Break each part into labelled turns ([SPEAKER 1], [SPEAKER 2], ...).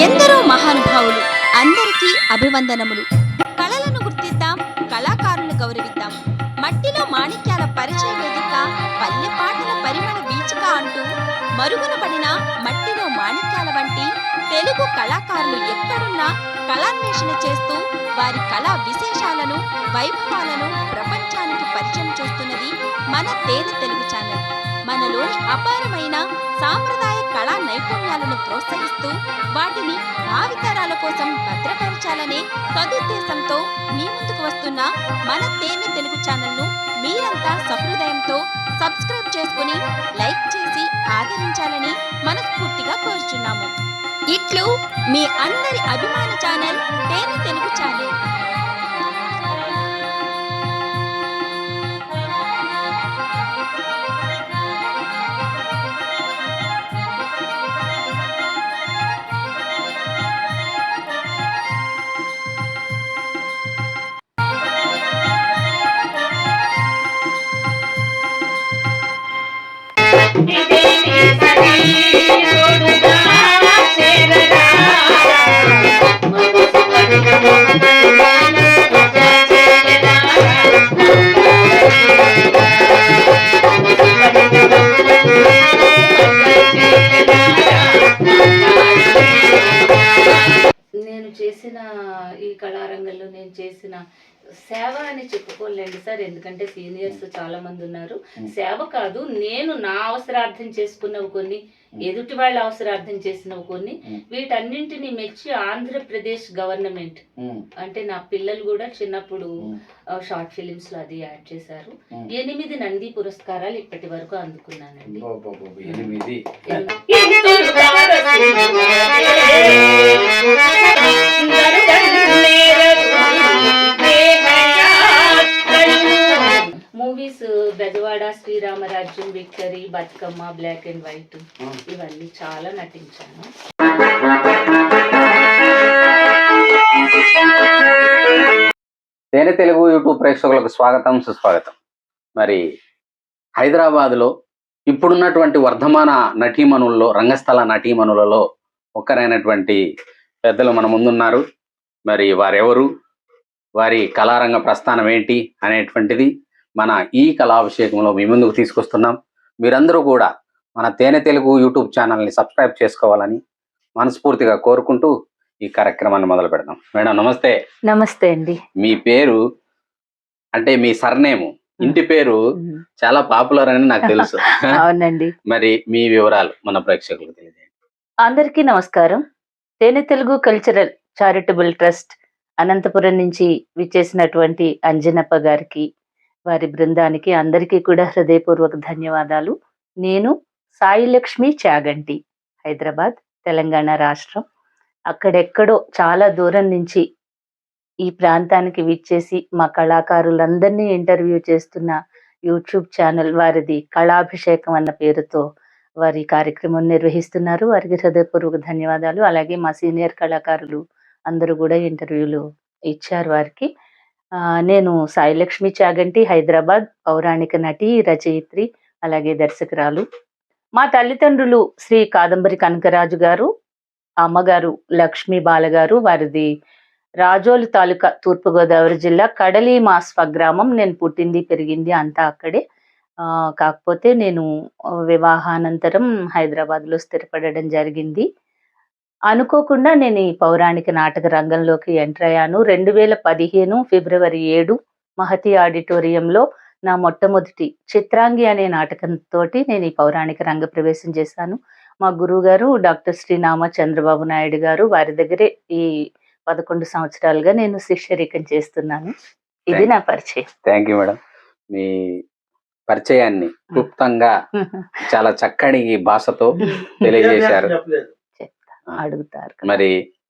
[SPEAKER 1] ఎందరో మహానుభావులు, అందరికీ అభివందనములు. కళలను గుర్తిద్దాం, కళాకారులను గౌరవిద్దాం. మట్టిలో మాణిక్యాల పరిచయ వేదిక, పల్లె పాటల పరిమళ వీచిక అంటూ మరుగున పడిన మట్టిలో మాణిక్యాల వంటి తెలుగు కళాకారులు ఎక్కడున్నా కళాన్వేషణ చేస్తూ వారి కళా విశేషాలను, వైభవాలను ప్రపంచానికి పరిచయం చేస్తున్నది మన తేనె తెలుగు ఛానల్. మనలోని అపారమైన సాంప్రదాయ కళా నైపుణ్యాలను ప్రోత్సహిస్తూ వాటిని భావితరాల కోసం భద్రపరచాలనే సదుద్దేశంతో మీ ముందుకు వస్తున్న మన తేనె తెలుగు ఛానల్ను మీరంతా సహృదయంతో సబ్స్క్రైబ్ చేసుకుని లైక్ చేసి ఆదరించాలని మనస్ఫూర్తిగా కోరుచున్నాము. ఇట్లు మీ అందరి అభిమాన ఛానల్ తేనె తెలుగు ఛానల్.
[SPEAKER 2] నేను చేసిన ఈ కళారంగంలో నేను చేసిన సేవ అని చెప్పుకోలేండి సార్, ఎందుకంటే సీనియర్స్ చాలా మంది ఉన్నారు. సేవ కాదు, నేను నా అవసరార్థం చేసుకున్నవి కొన్ని, ఎదుటి వాళ్ళ అవసరార్థం చేసినవి కొన్ని, వీటన్నింటిని మెచ్చి ఆంధ్రప్రదేశ్ గవర్నమెంట్ అంటే నా పిల్లలు కూడా చిన్నప్పుడు షార్ట్ ఫిలిమ్స్ లో అది యాడ్ చేశారు. 8 నంది పురస్కారాలు ఇప్పటి వరకు అందుకున్నానండి. Movies Bezawada, Sri Rama Rajyam, victory, Bathukamma, black and white, ఇవన్నీ చాలా నటించాను.
[SPEAKER 3] తేనె తెలుగు యూట్యూబ్ ప్రేక్షకులకు స్వాగతం, సుస్వాగతం. మరి హైదరాబాద్లో ఇప్పుడున్నటువంటి వర్ధమాన నటీమణుల్లో, రంగస్థల నటీమణులలో ఒక్కరైనటువంటి పెద్దలు మన ముందున్నారు. మరి వారెవరు, వారి కళారంగ ప్రస్థానం ఏంటి అనేటువంటిది మన ఈ కళాభిషేకంలో మీ ముందుకు తీసుకొస్తున్నాం. మీరందరూ కూడా మన తేనె తెలుగు యూట్యూబ్ ఛానల్ని సబ్స్క్రైబ్ చేసుకోవాలని మనస్ఫూర్తిగా కోరుకుంటూ ఈ కార్యక్రమాన్ని మొదలు పెడదాం. మేడం నమస్తే.
[SPEAKER 2] నమస్తే అండి.
[SPEAKER 3] మీ పేరు అంటే మీ సర్నేము, ఇంటి పేరు చాలా పాపులర్ అని నాకు తెలుసు.
[SPEAKER 2] అవునండి.
[SPEAKER 3] మరి మీ వివరాలు మన ప్రేక్షకులకు తెలియజేయండి.
[SPEAKER 2] అందరికీ నమస్కారం. తేనె Telugu cultural charitable trust Anantapuram నుంచి విచ్చేసినటువంటి అంజనప్ప గారికి, వారి బృందానికి అందరికీ కూడా హృదయపూర్వక ధన్యవాదాలు. నేను సాయిలక్ష్మి చాగంటి, హైదరాబాద్, తెలంగాణ రాష్ట్రం. అక్కడెక్కడో చాలా దూరం నుంచి ఈ ప్రాంతానికి విచ్చేసి మా కళాకారులందరినీ ఇంటర్వ్యూ చేస్తున్న యూట్యూబ్ ఛానల్ వారిది కళాభిషేకం అన్న పేరుతో వారి కార్యక్రమం నిర్వహిస్తున్నారు. వారికి హృదయపూర్వక ధన్యవాదాలు. అలాగే మా సీనియర్ కళాకారులు అందరూ కూడా ఇంటర్వ్యూలు ఇచ్చారు వారికి. నేను సాయిలక్ష్మి చాగంటి, హైదరాబాద్, పౌరాణిక నటి, రచయిత్రి, అలాగే దర్శకురాలు. మా తల్లిదండ్రులు శ్రీ కాదంబరి కనకరాజు గారు, అమ్మగారు లక్ష్మీ బాలగారు. వారిది రాజోలు తాలూకా, తూర్పుగోదావరి జిల్లా, కడలి మా స్వగ్రామం. నేను పుట్టింది పెరిగింది అంతా అక్కడే. కాకపోతే నేను వివాహానంతరం హైదరాబాద్లో స్థిరపడడం జరిగింది. అనుకోకుండా నేను ఈ పౌరాణిక నాటక రంగంలోకి ఎంటర్ అయ్యాను. 2015 ఫిబ్రవరి 7 మహతి ఆడిటోరియంలో నా మొట్టమొదటి చిత్రాంగి అనే నాటకంతో నేను ఈ పౌరాణిక రంగ ప్రవేశం చేశాను. మా గురువు గారు డాక్టర్ శ్రీనామ చంద్రబాబు నాయుడు గారు, వారి దగ్గరే ఈ 11 సంవత్సరాలుగా నేను శిష్యరికం చేస్తున్నాను. ఇది నా పరిచయం.
[SPEAKER 3] Thank you madam. మీ పరిచయాన్ని క్లుప్తంగా చాలా చక్కని భాషతో తెలియజేశారు.
[SPEAKER 2] అడుగుతారు.
[SPEAKER 3] మరి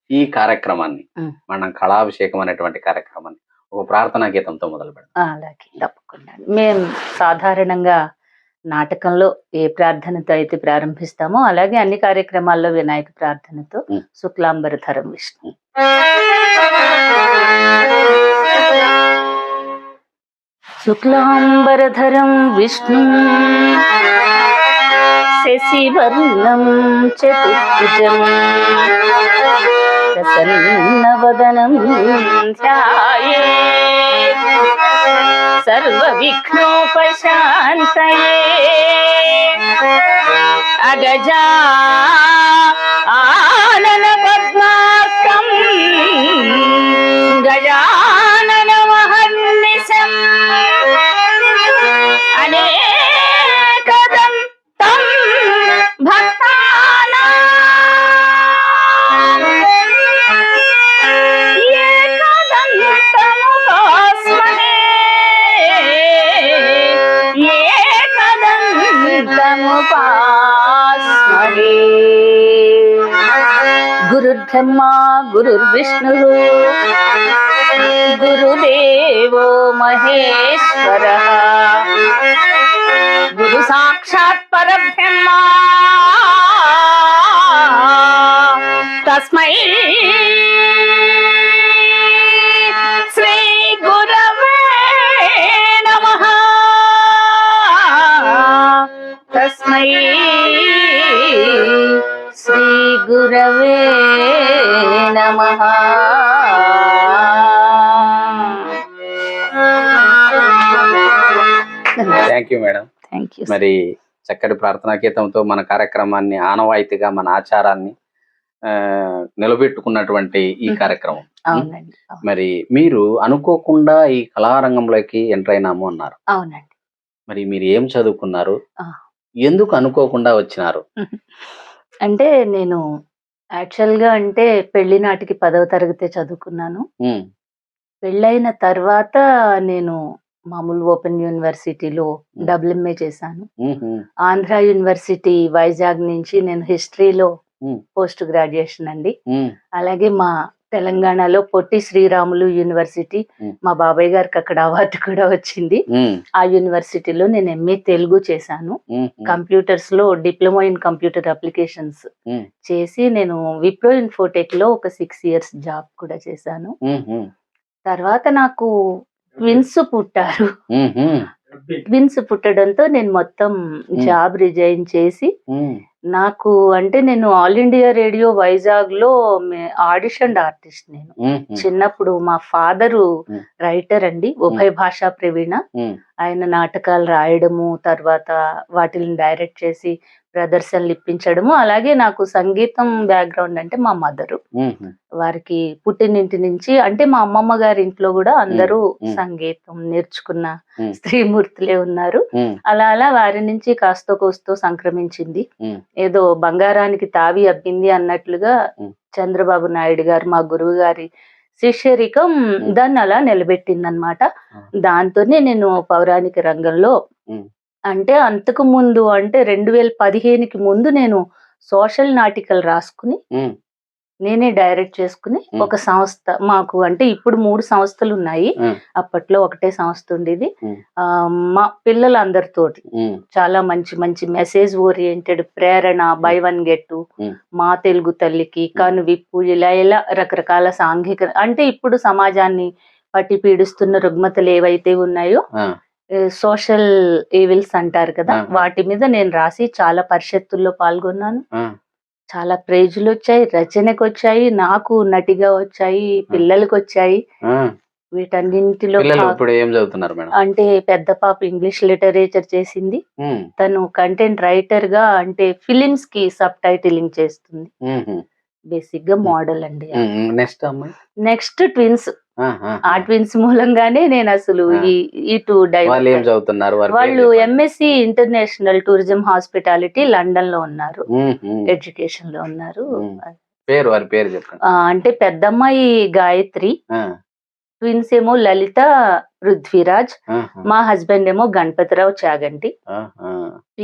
[SPEAKER 3] ఈ కార్యక్రమాన్ని, మనం కళాభిషేకం అనేటువంటి కార్యక్రమాన్ని ఒక ప్రార్థనా గీతంతో మొదలు పెడతాం.
[SPEAKER 2] అలాగే, తప్పకుండా. మేము సాధారణంగా నాటకంలో ఏ ప్రార్థనతో అయితే ప్రారంభిస్తామో అలాగే అన్ని కార్యక్రమాల్లో వినాయక ప్రార్థనతో శుక్లాంబరధరం విష్ణు. శుక్లాంబరధరం విష్ణు శశివర్ణం చతుర్భుజం ప్రసన్నవదనం ధ్యాయేత్ సర్వవిఘ్నోపశాంతయే అగజా ఆనన పద్మార్కం గజానన మహర్నిశం అనేకదం తం భక్తానాం ఏకదంతముపాస్మహే ఏకదంతముపాస్మహే గురుర్బ్రహ్మా గురుర్విష్ణుః గురుదేవో మహేశ్వరః గురు సాక్షాత్ పరబ్రహ్మ తస్మై శ్రీ గురవే నమః తస్మై శ్రీ గురవే నమః.
[SPEAKER 3] Thank you madam.
[SPEAKER 2] Thank you.
[SPEAKER 3] మరి చక్కటి ప్రార్థనా గీతంతో మన కార్యక్రమాన్ని ఆనవాయితీగా మన ఆచారాన్ని నిలబెట్టుకున్నటువంటి ఈ కార్యక్రమం.
[SPEAKER 2] అవునండి.
[SPEAKER 3] మరి మీరు అనుకోకుండా ఈ కళారంగంలోకి ఎంటర్ అయినాము అన్నారు.
[SPEAKER 2] అవునండి.
[SPEAKER 3] మరి మీరు ఏం చదువుకున్నారు,
[SPEAKER 2] ఆ.
[SPEAKER 3] ఎందుకు అనుకోకుండా వచ్చినారు?
[SPEAKER 2] అంటే నేను యాక్చువల్ గా అంటే పెళ్లి నాటికి 10వ తరగతి చదువుకున్నాను.
[SPEAKER 3] ఉమ్,
[SPEAKER 2] పెళ్ళైన తర్వాత నేను మామూలు ఓపెన్ యూనివర్సిటీలో డబ్ల్యూఎంఏ చేశాను.
[SPEAKER 3] ఉహుం,
[SPEAKER 2] ఆంధ్ర యూనివర్సిటీ వైజాగ్ నుంచి నేను హిస్టరీలో పోస్ట్ గ్రాడ్యుయేషన్ అండి.
[SPEAKER 3] ఉమ్,
[SPEAKER 2] అలాగే మా తెలంగాణలో పొట్టి శ్రీరాములు యూనివర్సిటీ, మా బాబాయ్ గారికి అక్కడ అవార్డు కూడా వచ్చింది.
[SPEAKER 3] ఉమ్,
[SPEAKER 2] ఆ యూనివర్సిటీలో నేను ఎంఏ తెలుగు చేశాను.
[SPEAKER 3] ఉమ్,
[SPEAKER 2] కంప్యూటర్స్ లో డిప్లొమా ఇన్ కంప్యూటర్ అప్లికేషన్స్
[SPEAKER 3] ఉమ్,
[SPEAKER 2] చేసి నేను విప్రో ఇన్ఫోటెక్ లో ఒక 6 years జాబ్ కూడా చేశాను.
[SPEAKER 3] ఉహుం,
[SPEAKER 2] తర్వాత నాకు ట్విన్స్ పుట్టారు.
[SPEAKER 3] ఉహుం,
[SPEAKER 2] ట్విన్స్ పుట్టడంతో నేను మొత్తం జాబ్ రిజైన్ చేసి,
[SPEAKER 3] ఉమ్,
[SPEAKER 2] నాకు అంటే నేను ఆల్ ఇండియా రేడియో వైజాగ్ లో ఆడిషన్ ఆర్టిస్ట్. నేను
[SPEAKER 3] ఉహుం,
[SPEAKER 2] చిన్నప్పుడు మా ఫాదరు
[SPEAKER 3] ఉమ్,
[SPEAKER 2] రైటర్ అండి, ఉభయ భాషా ప్రవీణ.
[SPEAKER 3] ఉమ్,
[SPEAKER 2] ఆయన నాటకాలు రాయడము, తర్వాత వాటిని డైరెక్ట్ చేసి ప్రదర్శనలు ఇప్పించడము. అలాగే నాకు సంగీతం బ్యాక్గ్రౌండ్ అంటే మా మదరు,
[SPEAKER 3] ఉహుం,
[SPEAKER 2] వారికి పుట్టినింటి నుంచి అంటే మా అమ్మమ్మ గారి ఇంట్లో కూడా అందరూ సంగీతం నేర్చుకున్న స్త్రీమూర్తులే ఉన్నారు.
[SPEAKER 3] ఉమ్,
[SPEAKER 2] అలా అలా వారి నుంచి కాస్తో కోస్తో సంక్రమించింది.
[SPEAKER 3] ఉమ్,
[SPEAKER 2] ఏదో బంగారానికి తావి అబ్బింది అన్నట్లుగా చంద్రబాబు నాయుడు గారు మా గురువు గారి శిష్యరికం దాన్ని అలా నిలబెట్టింది అనమాట. దాంతోనే నేను పౌరాణిక రంగంలో అంటే అంతకు ముందు అంటే 2015కి ముందు నేను సోషల్ నాటికల్ రాసుకుని
[SPEAKER 3] ఉమ్,
[SPEAKER 2] నేనే డైరెక్ట్ చేసుకుని ఒక సంస్థ, మాకు అంటే ఇప్పుడు 3 సంస్థలు ఉన్నాయి, అప్పట్లో ఒకటే సంస్థ ఉండేది. మా పిల్లలందరితోటి చాలా మంచి మంచి message oriented Prerana, by one get to, మా తెలుగు తల్లికి, కనువిప్పు, ఇలా ఇలా రకరకాల సాంఘిక అంటే ఇప్పుడు సమాజాన్ని పట్టి పీడిస్తున్న రుగ్మతలు ఏవైతే ఉన్నాయో సోషల్ ఈవిల్స్ అంటారు కదా, వాటి మీద నేను రాసి చాలా పరిషత్తుల్లో పాల్గొన్నాను. చాలా ప్రైజులు వచ్చాయి, రచనకు వచ్చాయి, నాకు నటిగా వచ్చాయి, పిల్లలకు వచ్చాయి. వీటన్నింటిలో
[SPEAKER 3] ఏం చదువుతున్నారు మేడం?
[SPEAKER 2] అంటే పెద్ద పాప ఇంగ్లీష్ లిటరేచర్ చేసింది, తను కంటెంట్ రైటర్ గా అంటే ఫిలిమ్స్ కి సబ్ టైటిలింగ్ చేస్తుంది. బేసిక్ గా మోడల్ అండి. నెక్స్ట్ ట్విన్స్, ఆ ట్విన్స్ మూలంగానే నేను అసలు ఇటు వాళ్ళు MSc international tourism hospitality London లో ఉన్నారు, ఎడ్యుకేషన్ లో ఉన్నారు.
[SPEAKER 3] వారి పేరు చెప్పండి.
[SPEAKER 2] అంటే పెద్దమ్మాయి గాయత్రి, ట్విన్స్ ఏమో లలిత పృథ్వీరాజ్, మా హస్బెండ్ ఏమో గణపతిరావు చాగంటి.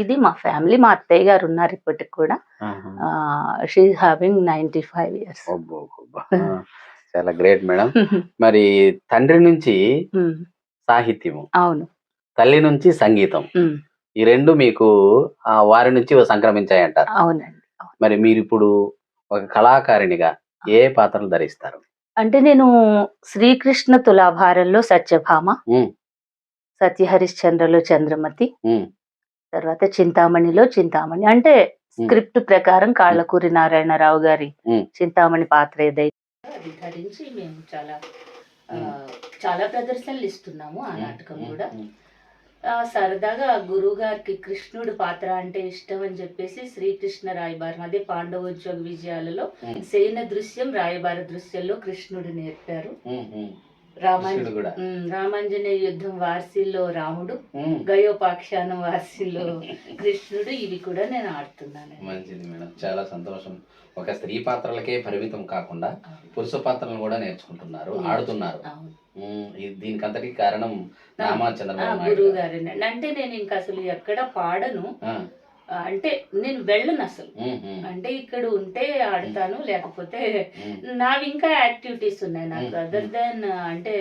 [SPEAKER 2] ఇది మా ఫ్యామిలీ. మా అత్తయ్య గారు ఉన్నారు ఇప్పటికి కూడా. She having 95 years.
[SPEAKER 3] చాలా గ్రేట్ మేడం. మరి తండ్రి నుంచి సాహిత్యము, అవును, తల్లి నుంచి సంగీతం, ఈ రెండు మీకు వారి నుంచి సంక్రమించాయంటారు.
[SPEAKER 2] అవునండి.
[SPEAKER 3] మరి మీరు ఇప్పుడు ఒక కళాకారిణిగా ఏ పాత్రలు ధరిస్తారు?
[SPEAKER 2] అంటే నేను శ్రీకృష్ణ తులాభారంలో సత్యభామ, సత్యహరిశ్చంద్రలో చంద్రమతి, తర్వాత చింతామణిలో చింతామణి అంటే స్క్రిప్ట్ ప్రకారం కాళ్ళకూరి నారాయణరావు గారి చింతామణి పాత్ర ఏదైతే అది ధరించి మేము చాలా ప్రదర్శనలు ఇస్తున్నాము ఆ నాటకం కూడా. సరదాగా గురువు గారికి కృష్ణుడు పాత్ర అంటే ఇష్టం అని చెప్పేసి శ్రీకృష్ణ రాయబారం అదే పాండవోద్యోగ విజయాలలో సేన దృశ్యం రాయబార దృశ్యంలో కృష్ణుడు నేర్పారు. రామాంజనేయ యుద్ధం వార్షిల్లో రాముడు, గయోపాఖ్యానం వార్షిల్లో కృష్ణుడు, ఇవి కూడా నేను ఆడుతున్నాను.
[SPEAKER 3] మంచిది మేడం, చాలా సంతోషం. ఒక స్త్రీ పాత్రలకే పరిమితం కాకుండా పురుష పాత్రలను కూడా నేర్చుకుంటున్నారు, ఆడుతున్నారు. దీనికంతటికి కారణం
[SPEAKER 2] గురువు గారు. అంటే నేను ఇంకా అసలు ఎక్కడ పాడను, అంటే నేను వెళ్ళను అసలు. అంటే ఇక్కడ ఉంటే ఆడతాను, లేకపోతే నావి ఇంకా యాక్టివిటీస్ ఉన్నాయి నాకు అదర్ దాన్ అంటే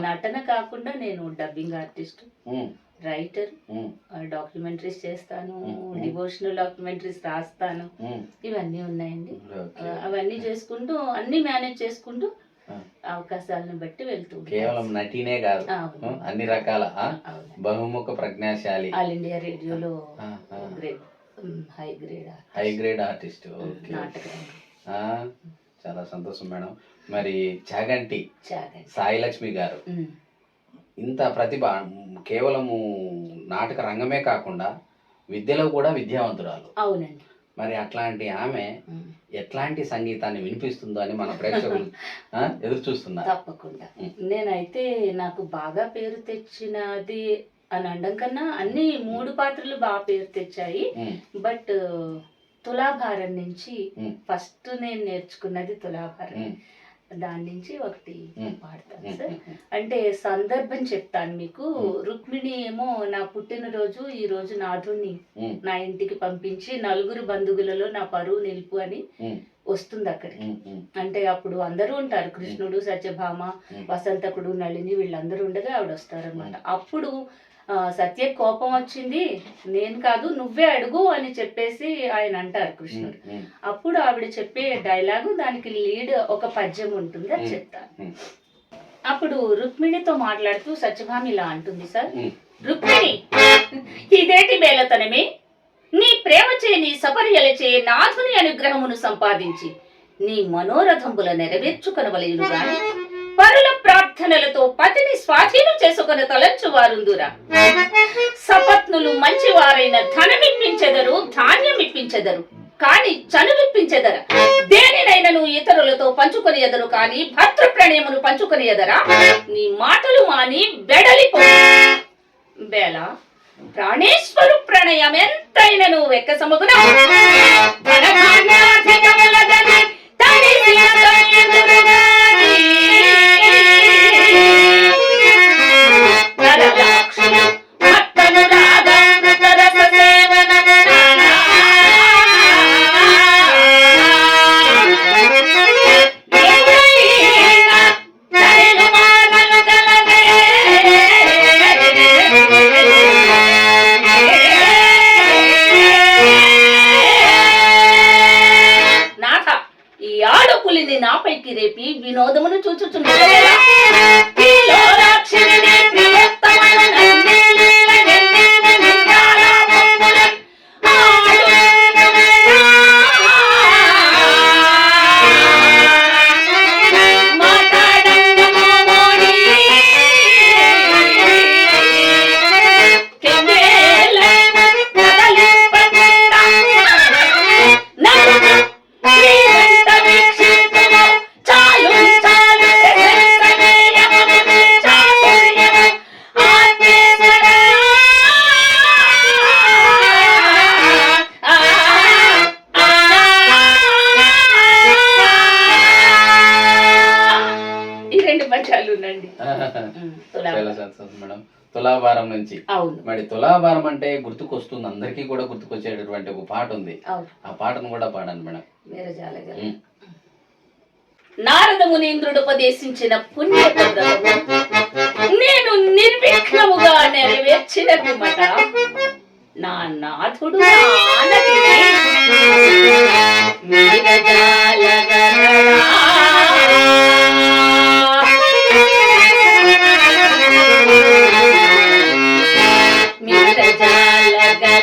[SPEAKER 2] నటన కాకుండా నేను డబ్బింగ్ ఆర్టిస్ట్, రైటర్, డాక్యుమెంటరీస్ చేస్తాను, డివోషనల్ డాక్యుమెంటరీస్ రాస్తాను, ఇవన్నీ ఉన్నాయండి. అవన్నీ చేసుకుంటూ అన్ని మేనేజ్ చేసుకుంటూ అవకాశాలను బట్టి వెళ్తూ
[SPEAKER 3] కేవలం నటీనే కాదు, అన్ని రకాల బహుముఖ ప్రజ్ఞాశాలి,
[SPEAKER 2] ఆల్ ఇండియా రేడియోలో హై గ్రేడ్ ఆర్టిస్ట్.
[SPEAKER 3] చాలా సంతోషం మేడం. మరి చాగంటి సాయి లక్ష్మి గారు ఇంత ప్రతిభ, కేవలము నాటక రంగమే కాకుండా విద్యలో కూడా విద్యావంతురాలు.
[SPEAKER 2] అవునండి.
[SPEAKER 3] మరి అట్లాంటి ఆమె ఎట్లాంటి సంగీతాన్ని వినిపిస్తుందో అని మన ప్రేక్షకులు ఎదురు చూస్తున్నారు.
[SPEAKER 2] తప్పకుండా. నేనైతే నాకు బాగా పేరు తెచ్చినది అని అనడం కన్నా అన్ని 3 పాత్రలు బాగా పేరు తెచ్చాయి. బట్ తులాభారం నుంచి ఫస్ట్ నేను నేర్చుకున్నది తులాభారం. దాని నుంచి ఒకటి పాడతాను సార్. అంటే సందర్భం చెప్తాను మీకు. రుక్మిణి ఏమో నా పుట్టినరోజు ఈ రోజు నాథుణ్ణి నా ఇంటికి పంపించి 4 బంధువులలో నా పరువు నిలుపు అని వస్తుంది అక్కడికి. అంటే అప్పుడు అందరూ ఉంటారు, కృష్ణుడు, సత్యభామ, వసంతకుడు, నళిని, వీళ్ళందరూ ఉండగా ఆవిడ వస్తారనమాట. అప్పుడు సత్య కోపం వచ్చింది, నేను కాదు నువ్వే అడుగు అని చెప్పేసి ఆయన అంటారు కృష్ణుడు. అప్పుడు ఆవిడ చెప్పే డైలాగు, దానికి లీడ్ ఒక పద్యం ఉంటుంది, అది చెప్తాను. అప్పుడు రుక్మిణితో మాట్లాడుతూ సత్యభామ ఇలా అంటుంది, సార్, రుక్మిణి ఇదేటి బేలతనమే, నీ ప్రేమచే నీ సపర్యలచే నాథుని అనుగ్రహమును సంపాదించి నీ మనోరథంబుల నెరవేర్చుకొనవలెను గాని పరుల ప్రార్థనలతో పతిని స్వాధీనం చేసుకుని తలంచు వారుందురా. సపత్నులు మంచివారైన ధనమిప్పించెదరు, ధాన్యమిప్పించెదరు, కాని చనువిప్పించెదర. దేనినైనను ఇతరులతో పంచుకొని ఎదరు, కాని భర్తృ ప్రణయమును పంచుకొని ఎదరా. నీ మాటలు మాని బెడలిపో బేల, ప్రాణేశ్వరు ప్రణయం ఎంతైనను వెక్క సమగున నాపైకి రేపి వినోదమును చూచుచుండగా
[SPEAKER 3] మేడం. తులాభారం నుంచి మరి తులాభారం అంటే గుర్తుకొస్తుంది, అందరికీ కూడా గుర్తుకొచ్చేటటువంటి ఒక పాట ఉంది, ఆ పాటను కూడా పాడండి మేడం.
[SPEAKER 2] నారద మునీంద్రుడు ఉపదేశించిన పుణ్యత నేను నిర్విఘ్నముగా నెరవేర్చిన పిమ్మట నా నాథుడు మిరజాలగ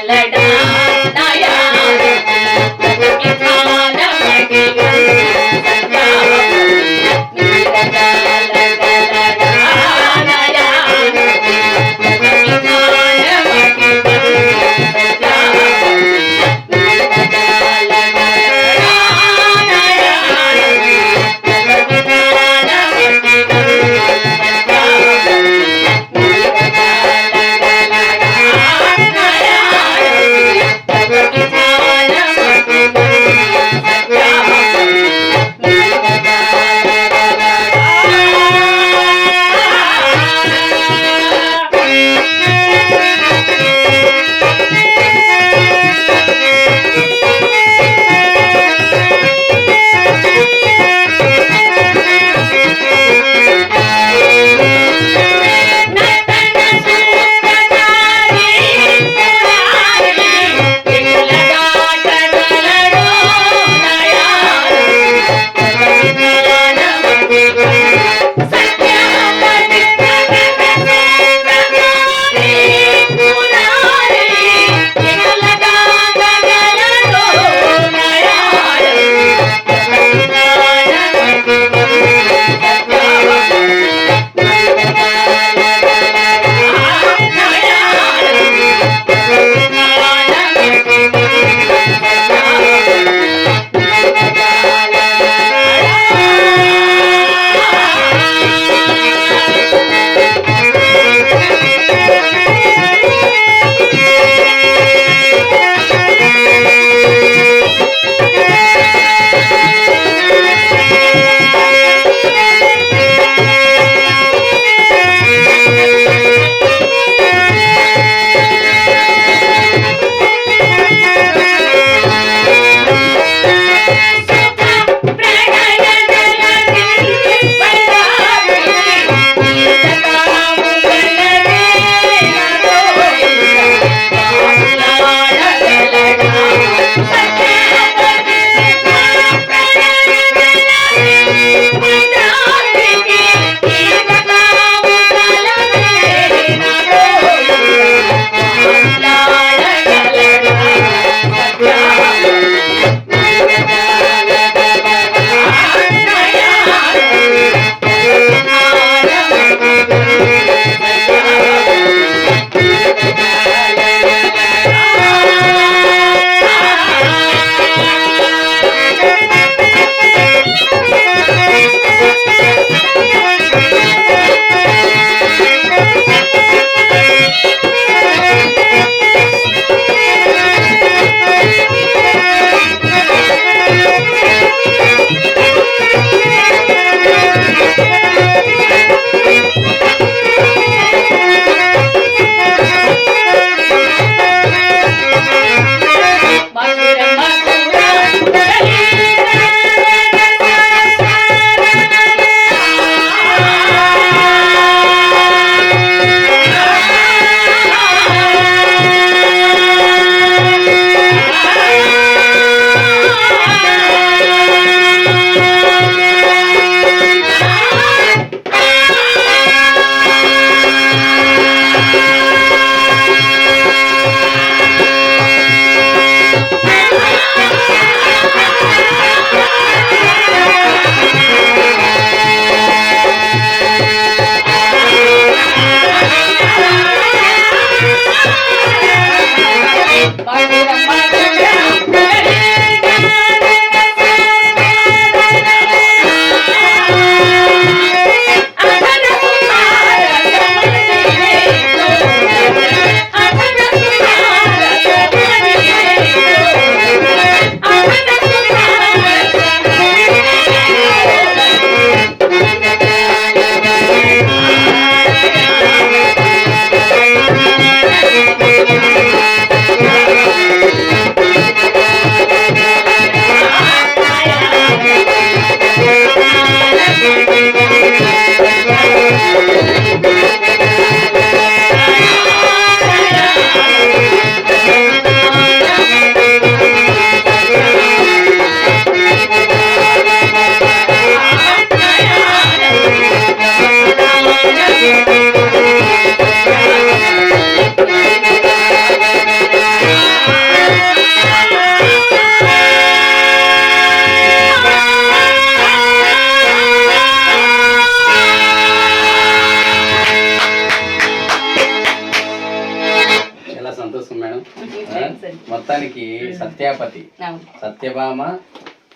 [SPEAKER 3] సత్యాపతి
[SPEAKER 2] అవును.
[SPEAKER 3] సత్యభామ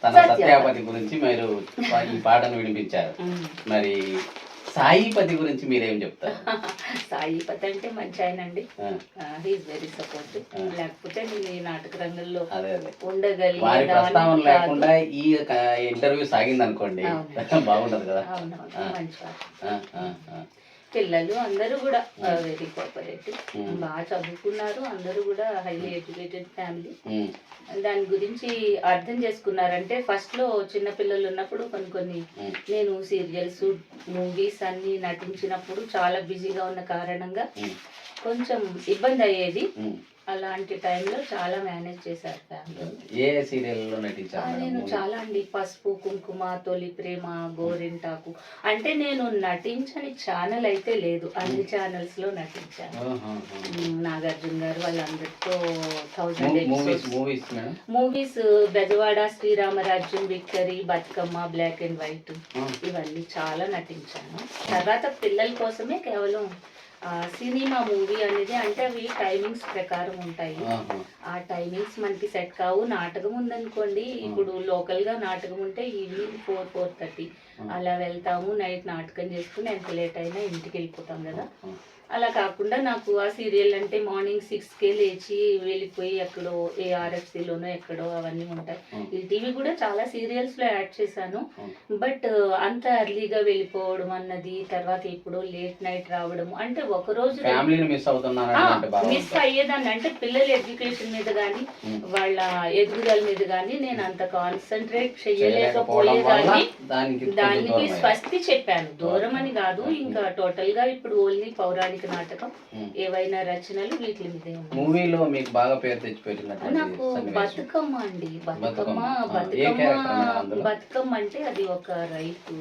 [SPEAKER 3] తన సత్యాపతి గురించి మీరు ఈ పాటను వినిపించారు. మరి సాయిపతి గురించి మీరేం చెప్తారు?
[SPEAKER 2] సాయిపతి అంటే మంచి ఆయన అండి, హీఈస్ వెరీ సపోర్టివ్. లేకపోతే నేను ఈ నాటక రంగంలో ఉండగలిగి
[SPEAKER 3] వారి ప్రస్తావన లేకుండా ఈ ఇంటర్వ్యూ సాగింది అనుకోండి బాగుంటది కదా.
[SPEAKER 2] అవునవును, మంచివారు. పిల్లలు అందరూ కూడా వెరీ కోఆపరేటివ్, బాగా చదువుకున్నారు, అందరూ కూడా హైలీ ఎడ్యుకేటెడ్ ఫ్యామిలీ. దాని గురించి అర్థం చేసుకున్నారంటే ఫస్ట్ లో చిన్న పిల్లలు ఉన్నప్పుడు కొన్ని నేను సీరియల్స్ మూవీస్ అన్ని నటించినప్పుడు చాలా బిజీగా ఉన్న కారణంగా కొంచెం ఇబ్బంది అయ్యేది. అలాంటి టైంలో చాలా మేనేజ్ చేశారు ఫ్యామిలీ.
[SPEAKER 3] ఏ సీరియల్లో నటించారు?
[SPEAKER 2] నేను చాలా అండి, పసుపు కుంకుమ, తొలి ప్రేమ, గోరింటాకు. అంటే నేను నటించని ఛానల్ అయితే లేదు, అన్ని ఛానల్స్ లో నటించాను. నాగార్జున గారు వాళ్ళందరితో 1000 movies, Bezawada, Sri Rama Rajyam, victory, Bathukamma, black and white, ఇవన్నీ చాలా నటించాను. తర్వాత పిల్లల కోసమే కేవలం సినిమా మూవీ అనేది, అంటే అవి టైమింగ్స్ ప్రకారం ఉంటాయి. ఆ టైమింగ్స్ మనకి సెట్ కావు. నాటకం ఉందనుకోండి, ఇప్పుడు లోకల్ గా నాటకం ఉంటే ఈవినింగ్ 4-4:30 అలా వెళ్తాము. నైట్ నాటకం చేసుకుని ఎంత లేట్ అయినా ఇంటికి వెళ్ళిపోతాం కదా. అలా కాకుండా నాకు ఆ సీరియల్ అంటే మార్నింగ్ 6కే లేచి వెళ్ళిపోయి ఎక్కడో ARFCలోనో ఎక్కడో అవన్నీ ఉంటాయి. ఈ టీవీ కూడా చాలా సీరియల్స్ లో యాడ్ చేశాను. బట్ అంత ఎర్లీగా వెళ్ళిపోవడం అన్నది, తర్వాత ఎప్పుడో లేట్ నైట్ రావడం, అంటే ఒక రోజు మిస్ అయ్యేదాన్ని. అంటే పిల్లల ఎడ్యుకేషన్ మీద కానీ వాళ్ళ ఎదుగుదల మీద కానీ నేను అంత కాన్సన్ట్రేట్ చేయలేకపోయేదాన్ని. దానికి స్వస్తి చెప్పాను, దూరం అని కాదు. ఇంకా టోటల్ గా ఇప్పుడు ఓన్లీ పౌరాణిక నాటకం, ఏవైనా రచనలు, వీటి మీద.
[SPEAKER 3] మూవీలో మీకు బాగా పేరు తెచ్చిపెట్టినట్టు
[SPEAKER 2] నాకు బతుకమ్మ అండి. బతుకమ్మ అంటే అది ఒక రైతు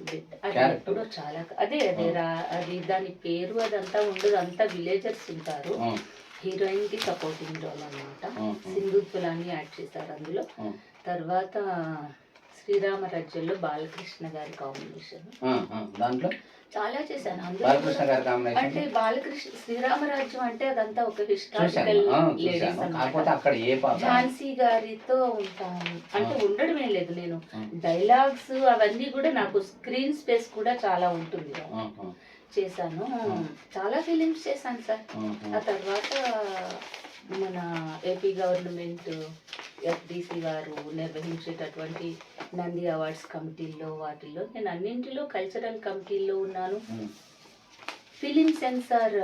[SPEAKER 2] బిడ్డ, అది ఎప్పుడో చాలా అది దాని పేరు అదంతా ఉండదు, అంతా విలేజర్స్ ఉంటారు. హీరోయిన్ కి సపోర్టింగ్ రోల్ అన్నమాట. సింధు తులాని యాడ్ చేశారు అందులో. తర్వాత శ్రీరామరాజ్యంలో బాలకృష్ణ గారి కాంబినేషన్, దాంట్లో చాలా చేశాను. అంటే బాలకృష్ణ శ్రీరామరాజ్యం అంటే అదంతా ఒక హిస్టారికల్ లేడీస్ అన్నమాట. ఝాన్సీ గారితో ఉంటాను, అంటే ఉండడం ఏం లేదు, నేను డైలాగ్స్ అవన్నీ కూడా నాకు స్క్రీన్ స్పేస్ కూడా చాలా ఉంటుంది చేశాను. చాలా ఫిలిమ్స్ చేశాను సార్. ఆ తర్వాత మన ఏపీ గవర్నమెంట్ FDC వారు నిర్వహించేటటువంటి నంది అవార్డ్స్ కమిటీల్లో వాటిల్లో నేను అన్నింటిలో కల్చరల్ కమిటీల్లో ఉన్నాను. ఫిలిం సెన్సార్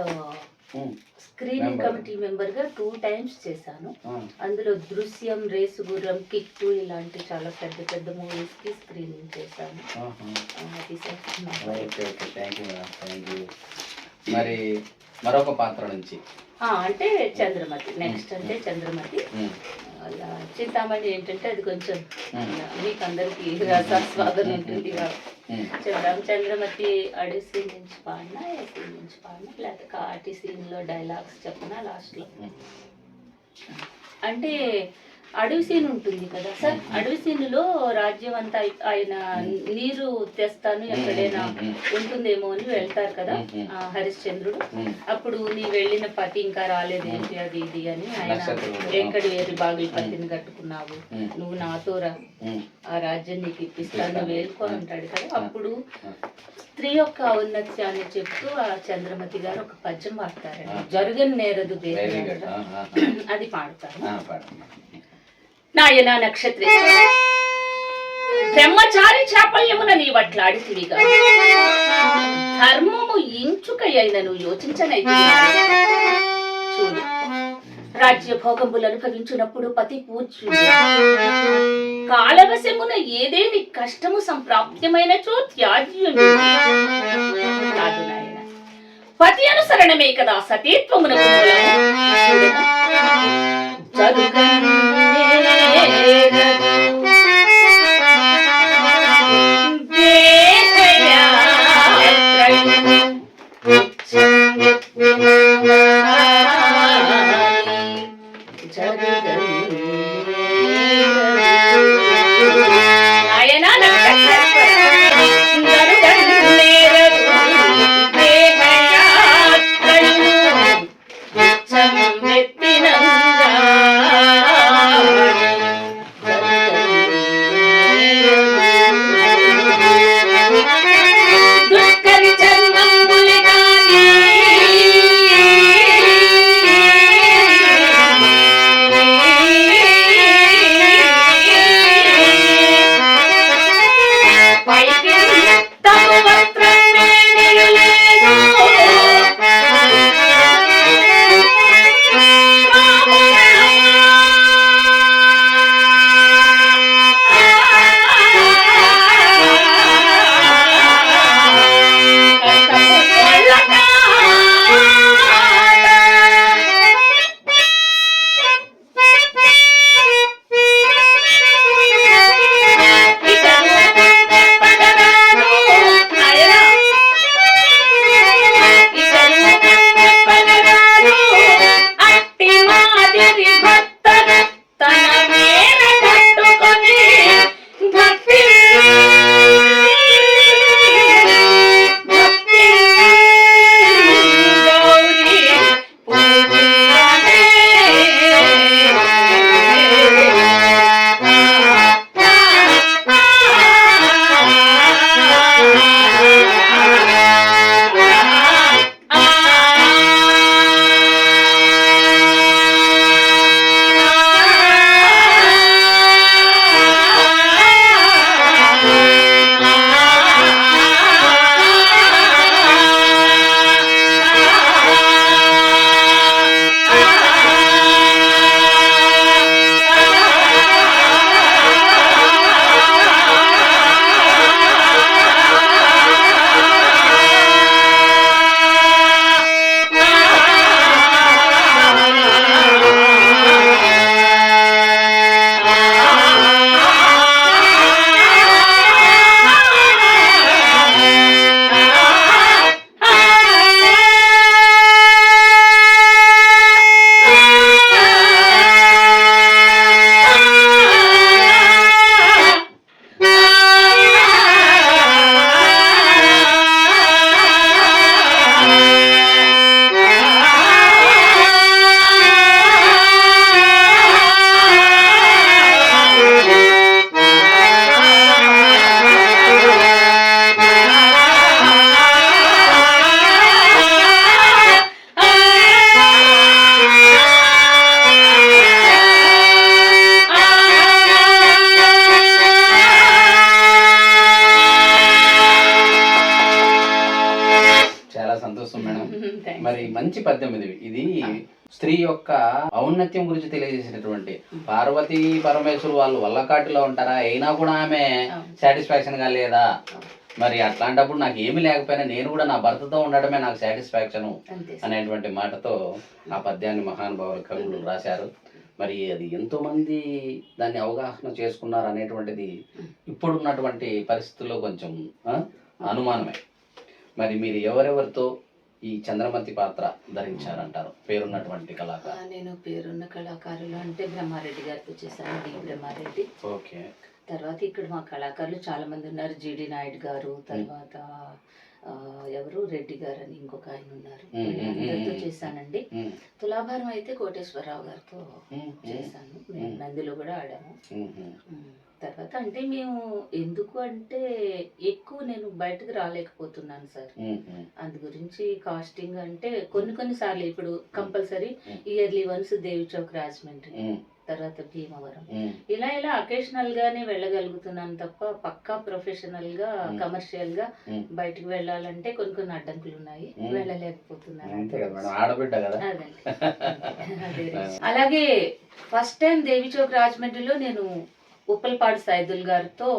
[SPEAKER 2] స్క్రీనింగ్ కమిటీ మెంబర్గా 2 times చేశాను. అందులో దృశ్యం, రేసుగుర్రం, కిక్కు ఇలాంటి చాలా పెద్ద పెద్ద మూవీస్కి స్క్రీనింగ్ చేశాను.
[SPEAKER 3] మరి మరొక పాత్ర నుంచి
[SPEAKER 2] అంటే చంద్రమతి, నెక్స్ట్ అంటే చంద్రమతి. అలా చింతామణి ఏంటంటే అది కొంచెం మీకు అందరికి రసాస్వాదం ఉంటుంది చెప్దాం. చంద్రమతి అడి సీన్ నుంచి పాడినా, ఏ సీన్ నుంచి పాడినా, లేకపోతే కాటి సీన్లో డైలాగ్స్ చెప్పినా లాస్ట్లో. అంటే అడవి సీన్ ఉంటుంది కదా సార్, అడవి సీన్లో రాజ్యం అంతా ఆయన నీరు తెస్తాను ఎక్కడైనా ఉంటుందేమో అని వెళ్తారు కదా హరిశ్చంద్రుడు. అప్పుడు నీ వెళ్ళిన పతి ఇంకా రాలేదేంటి అది ఇది అని ఆయన, ఎక్కడ వేరు బాగులు పతిని కట్టుకున్నావు, నువ్వు నాతో రా, ఆ రాజ్యం నీకు ఇప్పిస్తాను వేలుకో అంటాడు కదా. అప్పుడు స్త్రీ యొక్క ఔన్నత్యాన్ని చెప్తూ ఆ చంద్రమతి గారు ఒక పద్యం పాడతారండి, జరుగని నేరదు దేవి, అది పాడతాను. నాయన నక్షత్ర బ్రహ్మచారి చాపల్యమున నీ వట్లాడితివిగా, ధర్మము ఇంచుక అయినను యోచించనైతే. చూడు, రాజ్య భోగంబులు అనుభవించినప్పుడు పతి పూజు కాలవశమున ఏదేని కష్టము సంప్రాప్యమైనచో త్యాజ్యుడు కాదు నాయన, పతి అనుసరణమే కదా సతీత్వమునకు మూలము.
[SPEAKER 3] మంచి పద్యం ఇది స్త్రీ యొక్క ఔన్నత్యం గురించి తెలియజేసినటువంటి పార్వతీ పరమేశ్వరు వాళ్ళు వల్లకాటిలో ఉంటారా, అయినా కూడా ఆమె సాటిస్ఫాక్షన్ గా లేదా, మరి అట్లాంటప్పుడు నాకు ఏమి లేకపోయినా నేను కూడా నా భర్తతో ఉండడమే నాకు సాటిస్ఫాక్షన్ అనేటువంటి మాటతో ఆ పద్యాన్ని మహానుభావులు కవులు రాశారు. మరి అది ఎంతో మంది దాన్ని అవగాహన చేసుకున్నారు అనేటువంటిది ఇప్పుడున్నటువంటి పరిస్థితుల్లో కొంచెం అనుమానమే. మరి మీరు ఎవరెవరితో ఈ చంద్రమతి పాత్ర ధరించారంటారు పేరున్నటువంటి కళాకారు?
[SPEAKER 2] నేను పేరున్న కళాకారులు అంటే బ్రహ్మారెడ్డి గారితో చేశాను, డి బ్రహ్మారెడ్డి.
[SPEAKER 3] ఓకే.
[SPEAKER 2] తర్వాత ఇక్కడ మా కళాకారులు చాలా మంది ఉన్నారు, జిడి నాయుడు గారు, తర్వాత ఎవరు రెడ్డి గారు అని ఇంకొక ఆయన ఉన్నారు, అందరితో చేశానండి. తులాభారం అయితే కోటేశ్వరరావు గారితో చేశాను, మేము నందిలో కూడా ఆడాము. తర్వాత అంటే మేము ఎందుకు అంటే ఎక్కువ నేను బయటకు రాలేకపోతున్నాను సార్, అందు గురించి కాస్టింగ్ అంటే కొన్ని సార్లు ఇప్పుడు కంపల్సరీ ఇయర్లీ వన్స్ దేవి చౌక్ రాజమండ్రి, తర్వాత భీమవరం, ఇలా అకేషనల్ గానే వెళ్ళగలుగుతున్నాను తప్ప పక్కా ప్రొఫెషనల్ గా కమర్షియల్ గా బయటకు వెళ్ళాలంటే కొన్ని అడ్డంకులు ఉన్నాయి, వెళ్ళలేకపోతున్నాను. అలాగే ఫస్ట్ టైం దేవి చౌక్ రాజమండ్రిలో నేను ఉప్పలపాడు సైదుల్ గారితో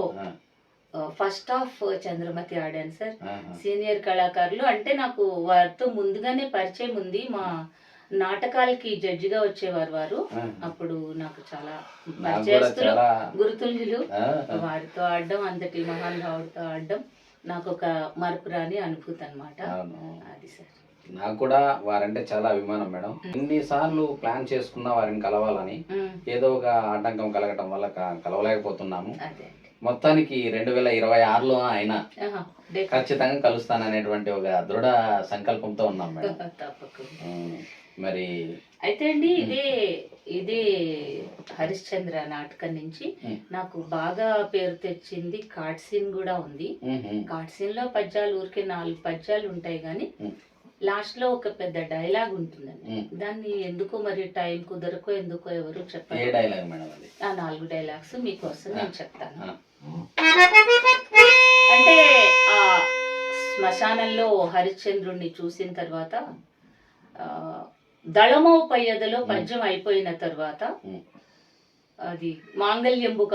[SPEAKER 2] ఫస్ట్ హాఫ్ చంద్రమతి ఆడాను సార్. సీనియర్ కళాకారులు అంటే నాకు వారితో ముందుగానే పరిచయం ఉంది, మా నాటకాలకి జడ్జిగా వచ్చేవారు వారు. అప్పుడు నాకు చాలా పరిచయస్తులు, గురుతుల్యులు, వారితో ఆడడం, అంతటి మహానుభావుడితో ఆడడం నాకు ఒక మరపురాని అనుభూతి అనమాట. అది సార్.
[SPEAKER 3] నాకు కూడా వారంటే చాలా అభిమానం మేడం. ఎన్నిసార్లు ప్లాన్ చేసుకున్నా వారిని కలవాలని ఏదో ఒక ఆటంకం కలగటం వల్ల కలవలేకపోతున్నాము. మొత్తానికి 2026లో అయినా ఖచ్చితంగా కలుస్తాననేటువంటి ఒక దృఢ సంకల్పంతో ఉన్నాం మేడం. మరి
[SPEAKER 2] అయితే అండి ఇదే హరిశ్చంద్ర నాటకం నుంచి నాకు బాగా పేరు తెచ్చింది కాట్సీన్ కూడా ఉంది. కాట్సీన్ లో పద్యాలు ఊరికే 4 పద్యాలు ఉంటాయి గాని లాస్ట్ లో ఒక పెద్ద డైలాగ్ ఉంటుందండి. దాన్ని ఎందుకో మరి టైం కుదరకో ఎందుకో ఎవరు చెప్పారు. ఆ 4 డైలాగ్స్ మీకోసం నేను చెప్తాను. అంటే ఆ శ్మశానంలో హరిశ్చంద్రుణ్ణి చూసిన తర్వాత దళమో పయ్యదలో పద్యం అయిపోయిన తర్వాత అది మాంగళ్యంబు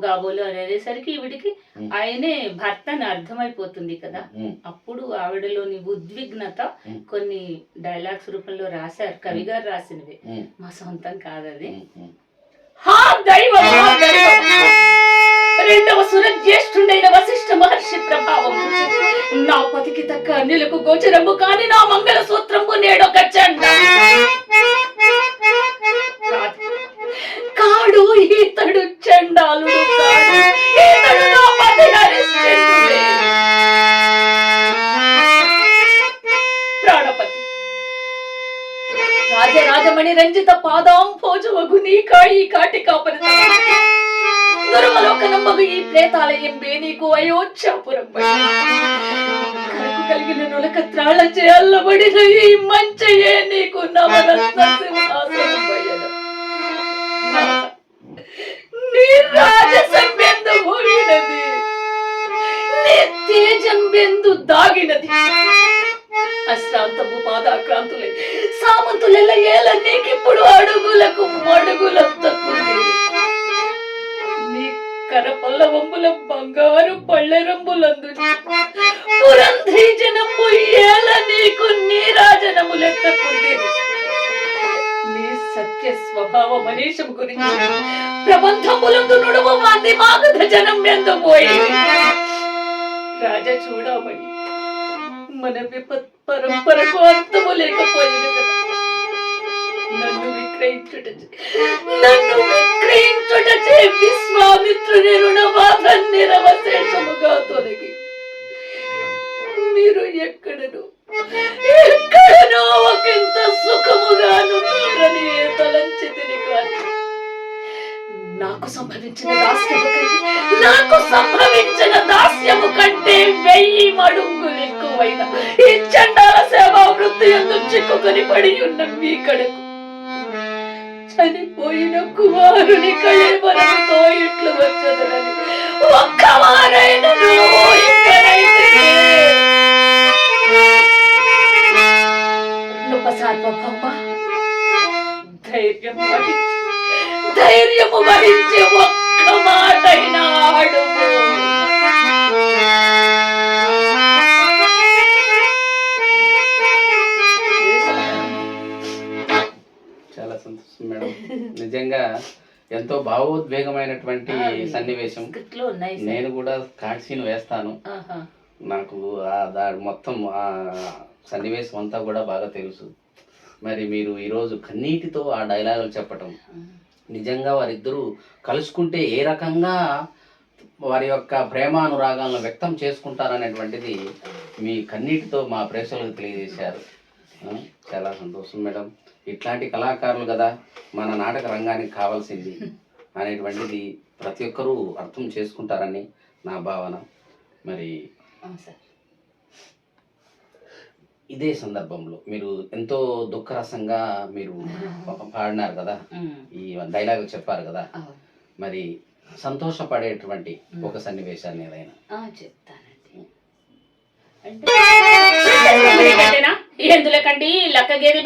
[SPEAKER 2] కాబోలు అనేసరికి ఈవిడికి ఆయనే భర్త అని అర్థమైపోతుంది కదా. అప్పుడు ఆవిడలోని ఉద్విగ్నత కొన్ని డైలాగ్స్ రూపంలో రాశారు, కవి గారు రాసినవి, మా సొంతం కాదది. రెండవ సురజ్యేష్ఠుడైన వశిష్ఠ మహర్షి ప్రభావం నా పతికి తక్క అన్యులకు గోచరము కాని నా మంగళ సూత్రము నేడొక చండ కాడు, ఈతడు చండాలుడు కాడు, ఈతడు నా పతి హరిశ్చంద్రుడే. ప్రాణపతి రాజరాజమణి రంజిత పాదాంభోజవగు నీ కాయి కాటి కాపరి దుర్వలోకనమ్మగు ఈ ప్రేతాలయం నీకు అయోధ్యాపురం కరకు కలిగిన నులక త్రాళ్ళ చేయాలబడిన ఈ మంచయే నీకు నవరత్న సింహాసనం పోయెను. నీ రాజసం బెందు పోయినది, నీ తేజం బెందు దాగినది. అశ్రాంతము పాదాక్రాంతులే సామంతులెల్ల ఏల నీకిప్పుడు అడుగులకు మడుగులొత్తకుంది. నీ కరపల్లవంబుల బంగారు పళ్ళెరంబులందు పురంధ్రీ జనము ఏల నీకు నీరాజనములెత్తకుంది. నీ సత్య స్వభావ మనీషం గురించి ప్రబంధములందు నుడువ మంది మాగధ జనం ఎందు పోయి రాజ చూడమని మన విపత్ పరంపరకు అర్థము లేకపోయింది కదా. నన్ను విక్రయించుటచే విశ్వామిత్రుని రుణబాధ నిరవశేషముగా తొలగి మీరు ఎక్కడనో ఒకంత సుఖముగాను మీరని తలంచితిని కాని నాకు సంభవించిన దాస్యము కంటే 1000 మడుంగులు ఎక్కువైన ఈ చండాల సేవా వృత్తి యందు చిక్కుకొని పడి ఉన్న మీ కడకు చనిపోయిన కుమారుని కళేబరముతో ఇట్లు వచ్చదనని ఒక్కవారైన ధైర్యము వహించి ఒక్క మాటైనా అడుగు.
[SPEAKER 3] చాలా సంతోషం మేడం. నిజంగా ఎంతో భావోద్వేగమైనటువంటి సన్నివేశం. నేను కూడా కార్డ్ సీన్ వేస్తాను. నాకు మొత్తం ఆ సన్నివేశం అంతా కూడా బాగా తెలుసు. మరి మీరు ఈరోజు కన్నీటితో ఆ డైలాగులు చెప్పటం, నిజంగా వారిద్దరూ కలుసుకుంటే ఏ రకంగా వారి యొక్క ప్రేమానురాగాలను వ్యక్తం చేసుకుంటారనేటువంటిది మీ కన్నీటితో మా ప్రేక్షకులకు తెలియజేశారు. చాలా సంతోషం మేడం. ఇట్లాంటి కళాకారులు కదా మన నాటక రంగానికి కావాల్సింది అనేటువంటిది ప్రతి ఒక్కరూ అర్థం చేసుకుంటారని నా భావన. మరి ఇదే సందర్భంలో మీరు ఎంతో దుఃఖరసంగా మీరు పాడినారు కదా, ఈ డైలాగ్ చెప్పారు కదా, మరి సంతోషపడేటువంటి ఒక సన్నివేశాన్ని ఏదైనా
[SPEAKER 2] చెప్తానండి. ఎందులకండి లక్కగేది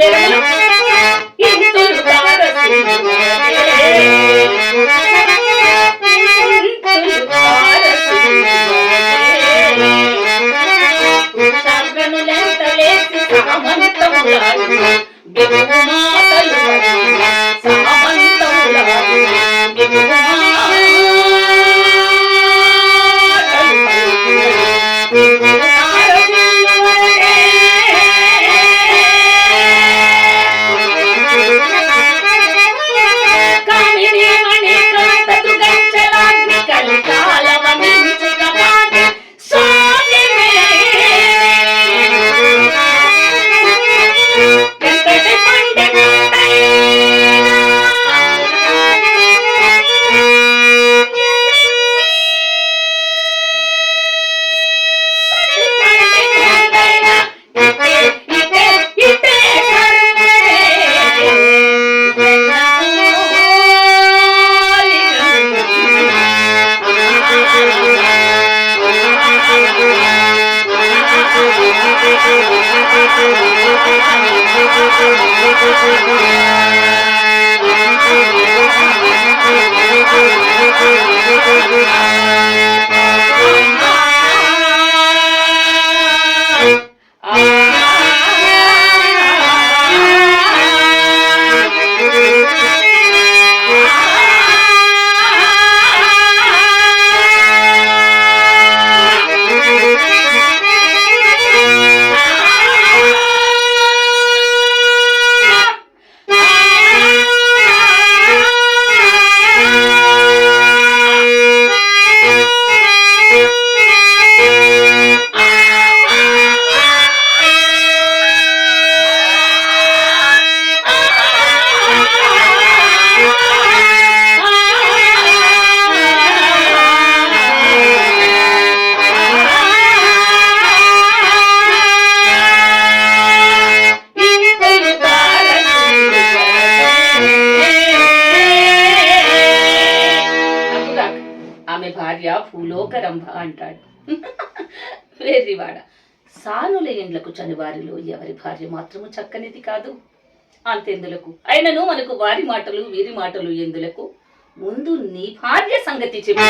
[SPEAKER 2] భూలోకరంభ అంటాడు. వేర్రివాడ సానుల ఇండ్లకు చనివారిలో ఎవరి భార్య మాత్రము చక్కనిది కాదు. అంతెందులకు అయినను మనకు వారి మాటలు వీరి మాటలు ఎందులకు, ముందు నీ భార్య సంగతి చెప్పు.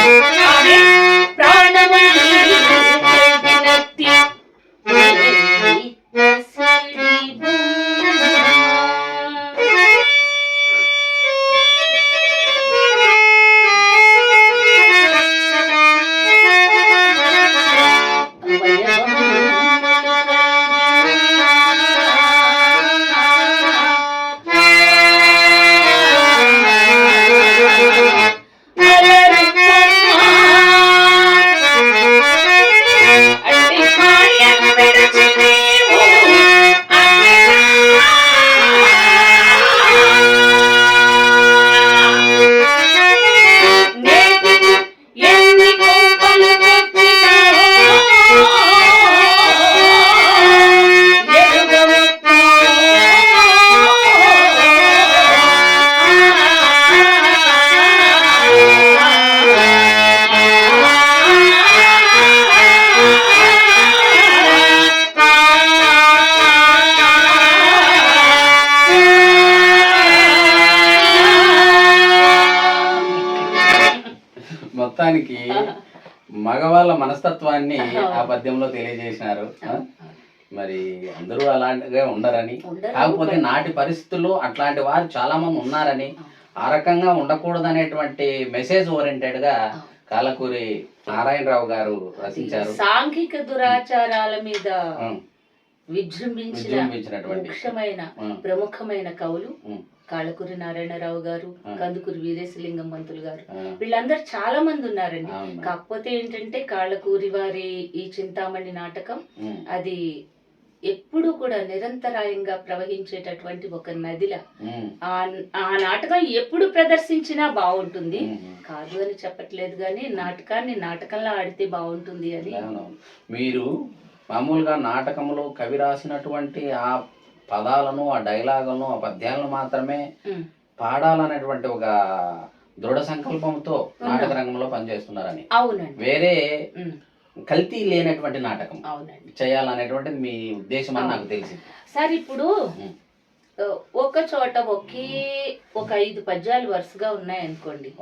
[SPEAKER 2] ప్రాణము
[SPEAKER 3] మనకి మగవాళ్ళ మనస్తత్వాన్ని ఆ పద్యంలో తెలియజేసినారు. మరి అందరూ అలాంటిగా ఉండరని, కాకపోతే నాటి పరిస్థితుల్లో అట్లాంటి వారు చాలా మంది ఉన్నారని, ఆ రకంగా ఉండకూడదు అనేటువంటి మెసేజ్ ఓరియంటెడ్ గా కాలకూరి నారాయణరావు గారు రచించారు.
[SPEAKER 2] సాంఘిక దురాచారాల మీద విజృంభించిన ముఖ్యమైన ప్రముఖమైన కవులు కాళకూరి నారాయణరావు గారు, కందుకూరి వీరేశలింగం పంతులు గారు, వీళ్ళందరూ చాలా మంది ఉన్నారండి. కాకపోతే ఏంటంటే కాళకూరి వారి ఈ చింతామణి నాటకం అది ఎప్పుడు కూడా నిరంతరాయంగా ప్రవహించేటటువంటి ఒక నదిలా ఆ నాటకం ఎప్పుడు ప్రదర్శించినా బాగుంటుంది. కాదు అని చెప్పట్లేదు, కానీ నాటకాన్ని నాటకంలో ఆడితే బాగుంటుంది అని.
[SPEAKER 3] మీరు మామూలుగా నాటకంలో కవి రాసినటువంటి ఆ పదాలను, ఆ డైలాగులను, ఆ పద్యాలను మాత్రమే పాడాలనేటువంటి ఒక దృఢ సంకల్పంతో నాటక రంగంలో పనిచేస్తున్నారని.
[SPEAKER 2] అవునండి.
[SPEAKER 3] వేరే కల్తీ లేనటువంటి నాటకం
[SPEAKER 2] అవునండి
[SPEAKER 3] చేయాలనేటువంటిది మీ ఉద్దేశం అని నాకు తెలిసింది
[SPEAKER 2] సార్. ఇప్పుడు ఒక చోట ఒక 5 పద్యాలు వరుసగా ఉన్నాయనుకోండి,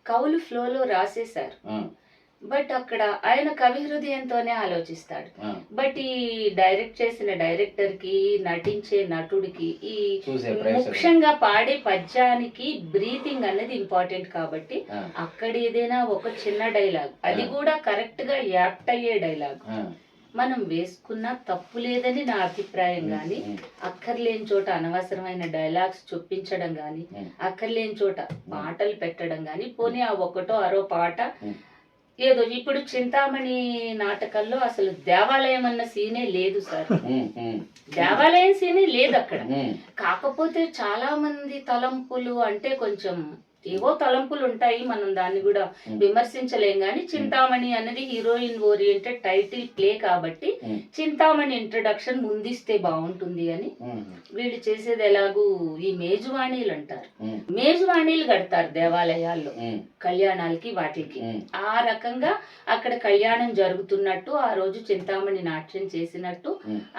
[SPEAKER 2] కవులు ఫ్లోలో రాసేశారు, బట్ అక్కడ ఆయన కవి హృదయంతోనే ఆలోచిస్తాడు. బట్ ఈ డైరెక్ట్ చేసిన డైరెక్టర్ కి, నటించే నటుడికి, ఈ ముఖ్యంగా పాడే పద్యానికి బ్రీతింగ్ అనేది ఇంపార్టెంట్. కాబట్టి అక్కడ ఏదైనా ఒక చిన్న డైలాగ్, అది కూడా కరెక్ట్ గా యాప్ట్ అయ్యే డైలాగ్ మనం వేసుకున్నా తప్పు లేదని నా అభిప్రాయం. గాని అక్కర్లేని చోట అనవసరమైన డైలాగ్స్ చొప్పించడం గాని, అక్కర్లేని చోట పాటలు పెట్టడం గాని, పోనీ ఆ ఒకటో అరో పాట ఏదో. ఇప్పుడు చింతామణి నాటకంలో అసలు దేవాలయం అన్న సీనే లేదు సార్. దేవాలయం సీనే లేదు అక్కడ. కాకపోతే చాలా మంది తలంపులు అంటే కొంచెం ఏవో తలంపులు ఉంటాయి, మనం దాన్ని కూడా విమర్శించలేం. గాని చింతామణి అనేది హీరోయిన్ ఓరియంటెడ్ టైటిల్ ప్లే కాబట్టి చింతామణి ఇంట్రడక్షన్ ముందిస్తే బాగుంటుంది అని వీళ్ళు చేసేది. ఎలాగూ ఈ మేజువాణీలు అంటారు, మేజువాణీలు కడతారు దేవాలయాల్లో కళ్యాణాలకి వాటికి. ఆ రకంగా అక్కడ కళ్యాణం జరుగుతున్నట్టు, ఆ రోజు చింతామణి నాట్యం చేసినట్టు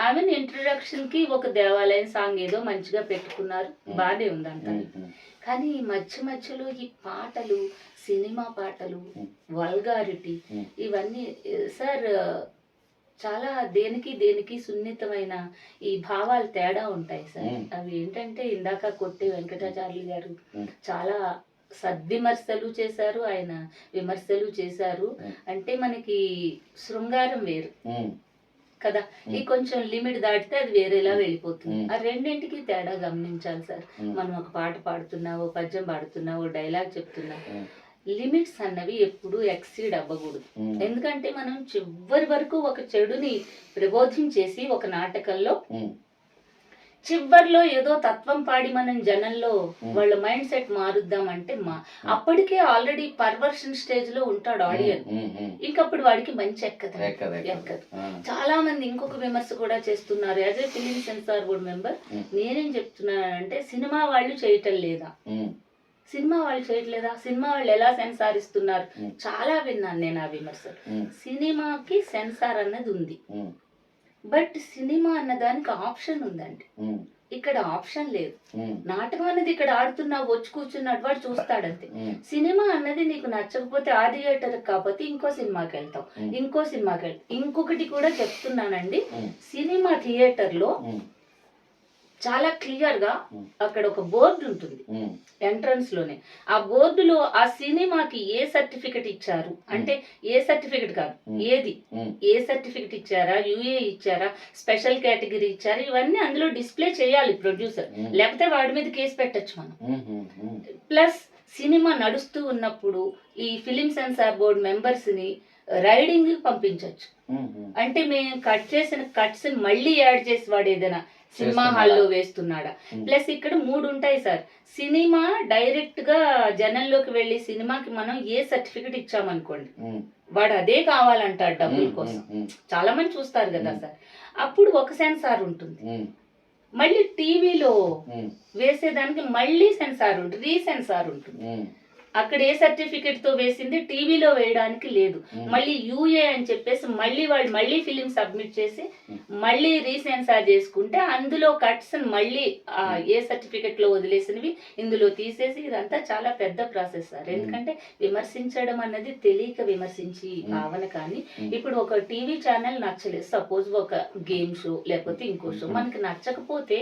[SPEAKER 2] ఆమెను ఇంట్రడక్షన్ కి ఒక దేవాలయం సాంగ్ ఏదో మంచిగా పెట్టుకున్నారు, బానే ఉందంట. కానీ మధ్యలో ఈ పాటలు, సినిమా పాటలు, వల్గారిటీ, ఇవన్నీ సార్ చాలా దేనికి సున్నితమైన ఈ భావాలు తేడా ఉంటాయి సార్. అవి ఏంటంటే ఇందాక కొట్టే వెంకటాచార్యులు గారు చాలా సద్విమర్శలు చేశారు, ఆయన విమర్శలు చేశారు. అంటే మనకి శృంగారం వేరు కదా, ఈ కొంచెం లిమిట్ దాటితే అది వేరేలా వెళ్ళిపోతుంది. ఆ రెండింటికి తేడా గమనించాలి సార్. మనం ఒక పాట పాడుతున్నావో, పద్యం పాడుతున్నావో, డైలాగ్ చెప్తున్నావో, లిమిట్స్ అన్నవి ఎప్పుడు ఎక్సీడ్ అవ్వకూడదు. ఎందుకంటే మనం చివరి వరకు ఒక చెడుని ప్రబోధించేసి ఒక నాటకంలో చివరిలో ఏదో తత్వం పాడి మనం జనంలో వాళ్ళ మైండ్ సెట్ మారుద్దామంటే అప్పటికే ఆల్రెడీ పర్వర్షన్ స్టేజ్ లో ఉంటాడు ఆడియన్, ఇంకప్పుడు వాడికి మంచి ఎక్కదు. చాలా మంది ఇంకొక విమర్శ కూడా చేస్తున్నారు. As a film censor board member నేనేం చెప్తున్నానంటే, సినిమా వాళ్ళు చేయటం లేదా, సినిమా వాళ్ళు ఎలా సెన్సార్ ఇస్తున్నారు చాలా విన్నాను నేను ఆ విమర్శలు. సినిమాకి సెన్సార్ అన్నది ఉంది, బట్ సినిమా అన్న దానికి ఆప్షన్ ఉందండి. ఇక్కడ ఆప్షన్ లేదు. నాటకం అన్నది ఇక్కడ ఆడుతున్నావు, వచ్చి కూర్చున్నాడు, వాడు చూస్తాడంతే. సినిమా అన్నది నీకు నచ్చకపోతే ఆ థియేటర్ కాకపోతే ఇంకో సినిమాకి వెళ్తావు, ఇంకొకటి కూడా చెప్తున్నానండి, సినిమా థియేటర్ లో చాలా క్లియర్ గా అక్కడ ఒక బోర్డు ఉంటుంది ఎంట్రన్స్ లోనే. ఆ బోర్డులో ఆ సినిమాకి ఏ సర్టిఫికెట్ ఇచ్చారు అంటే, ఏ సర్టిఫికెట్ కాదు, ఏ సర్టిఫికెట్ ఇచ్చారా, యూఏ ఇచ్చారా, స్పెషల్ కేటగిరీ ఇచ్చారా, ఇవన్నీ అందులో డిస్ప్లే చేయాలి ప్రొడ్యూసర్, లేకపోతే వాడి మీద కేసు పెట్టచ్చు మనం. ప్లస్ సినిమా నడుస్తూ ఉన్నప్పుడు ఈ ఫిలిం సెన్సార్ బోర్డు మెంబర్స్ ని రైడింగ్ పంపించవచ్చు. అంటే మేము కట్ చేసిన కట్స్ మళ్ళీ యాడ్ చేసి వాడు ఏదైనా సినిమా హాల్లో వేస్తున్నాడా. ప్లస్ ఇక్కడ 3 ఉంటాయి సార్. సినిమా డైరెక్ట్ గా జనంలోకి వెళ్ళి సినిమాకి మనం ఏ సర్టిఫికెట్ ఇచ్చామనుకోండి, వాడు అదే కావాలంటాడు డబ్బుల కోసం. చాలా మంది చూస్తారు కదా సార్. అప్పుడు ఒక సెన్సార్ ఉంటుంది, మళ్ళీ టీవీలో వేసేదానికి మళ్ళీ సెన్సార్ ఉంటుంది, రీసెన్సార్ ఉంటుంది. అక్కడ ఏ సర్టిఫికెట్ తో వేసింది టీవీలో వేయడానికి లేదు. మళ్ళీ యూఏ అని చెప్పేసి మళ్ళీ వాళ్ళు మళ్ళీ ఫిలిం సబ్మిట్ చేసి మళ్ళీ రీసెన్సార్ చేసుకుంటే అందులో కట్స్ మళ్ళీ ఏ సర్టిఫికెట్ లో వదిలేసినవి ఇందులో తీసేసి, ఇదంతా చాలా పెద్ద ప్రాసెస్ సార్. ఎందుకంటే విమర్శించడం అన్నది తెలియక విమర్శించి భావన. కానీ ఇప్పుడు ఒక టీవీ ఛానల్ నచ్చలేదు, సపోజ్ ఒక గేమ్ షో లేకపోతే ఇంకో షో మనకి నచ్చకపోతే